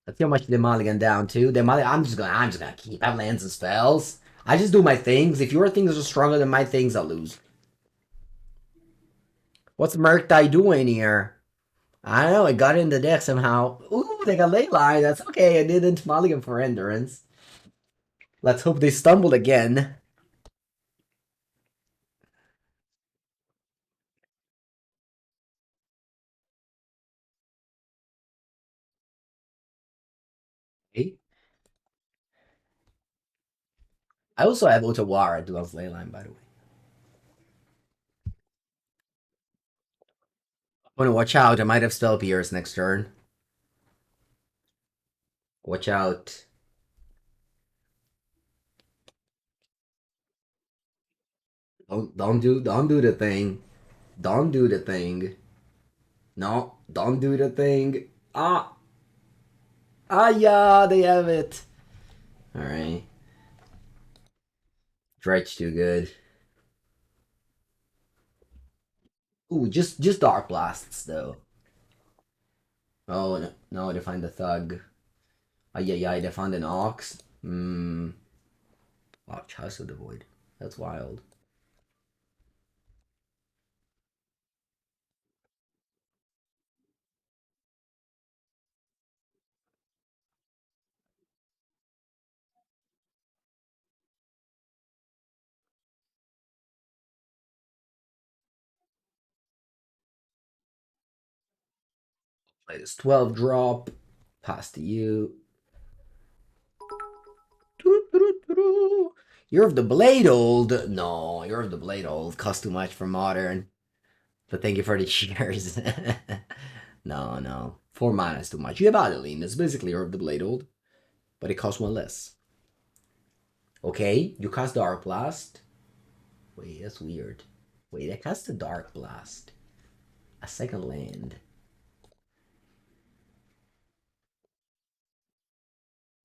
Let's see how much the mulligan down to. The mulligan, I'm just gonna keep. I have lands and spells. I just do my things. If your things are stronger than my things, I'll lose. What's Murktide doing here? I don't know. It got in the deck somehow. Ooh, they got Leyline. That's okay. I didn't mulligan for Endurance. Let's hope they stumbled again. Okay. I also have Otawara Duel's Leyline, by the way. Oh no, watch out. I might have Spell Pierce next turn. Watch out. Don't do the thing. Don't do the thing. No, don't do the thing. Yeah, they have it. Alright. Dredge too good. Ooh, just Dark Blasts though. Oh no, no, they find the thug. Yeah, they found an ox. Oh, House of the Void. That's wild. Play this 12 drop. Pass to you. You're of the Blade Old. No, you're of the Blade Old. Cost too much for modern. But thank you for the cheers. No. 4 mana is too much. You have Adeline. It's basically you're of the Blade Old. But it costs one less. Okay, you cast Dark Blast. Wait, that's weird. Wait, I cast a Dark Blast. A second land.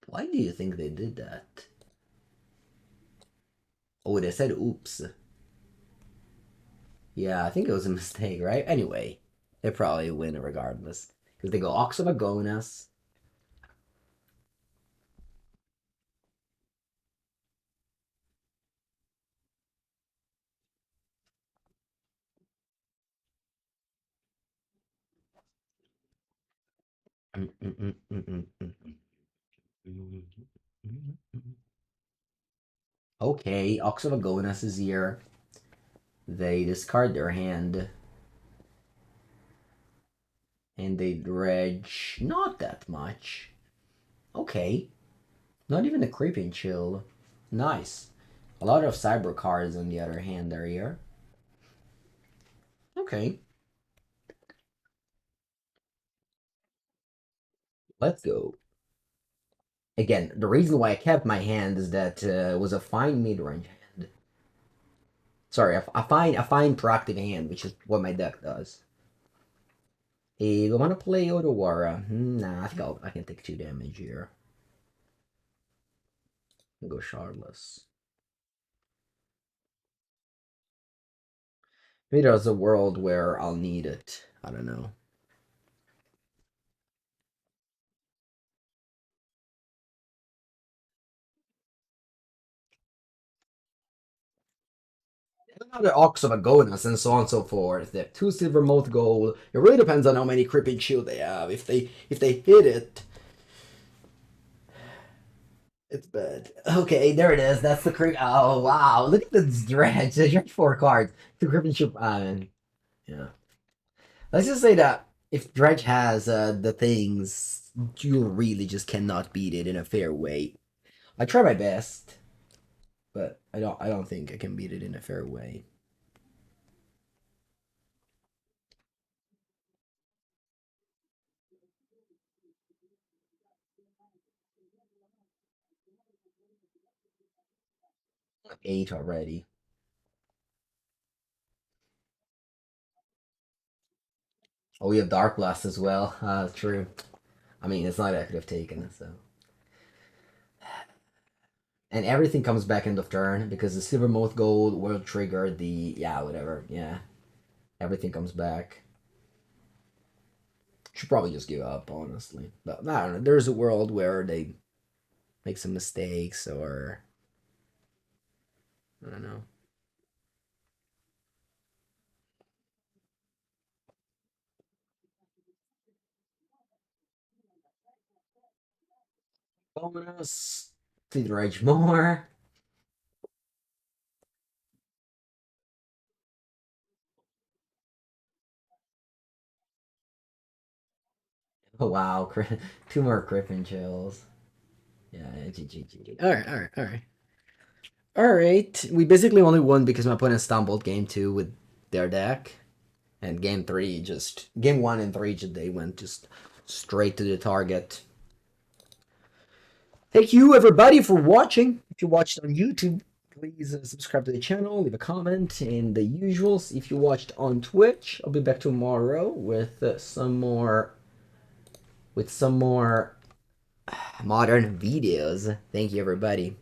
Why do you think they did that? Oh, they said oops. Yeah, I think it was a mistake, right? Anyway, they probably win regardless. Because they go Ox of Agonas. Okay, Ox of Agonas is here. They discard their hand. And they dredge not that much. Okay. Not even a creeping chill. Nice. A lot of cyber cards on the other hand are here. Okay. Let's go. Again, the reason why I kept my hand is that it was a fine mid-range hand. Sorry, a fine proactive hand, which is what my deck does. Hey, we want to play Otawara. Nah, I think I can take 2 damage here. I'll go Shardless. Maybe there's a world where I'll need it. I don't know. Another Ox of Agonas and so on and so forth. They have 2 silver, moth gold. It really depends on how many Crippin' Shield they have. If they hit it, it's bad. Okay, there it is. That's the creep. Oh wow! Look at this dredge. There's 4 cards. The Crippin' Shield. Yeah. Let's just say that if Dredge has the things, you really just cannot beat it in a fair way. I try my best, but I don't think I can beat it in a fair way. I'm 8 already. Oh, we have Dark Blast as well. True. I mean, it's not that I could have taken, so. And everything comes back end of turn because the Silver Moth Gold will trigger the. Yeah, whatever. Yeah. Everything comes back. Should probably just give up, honestly. But I don't know. There's a world where they make some mistakes or. I don't know. Bonus Speed Rage more. Oh, wow. 2 more Crippin Chills. Yeah, GG. Alright. Alright. We basically only won because my opponent stumbled game 2 with their deck. And game 3 just... Game 1 and 3, they went just straight to the target. Thank you, everybody, for watching. If you watched on YouTube, please subscribe to the channel, leave a comment, and the usuals. If you watched on Twitch, I'll be back tomorrow with some more modern videos. Thank you, everybody.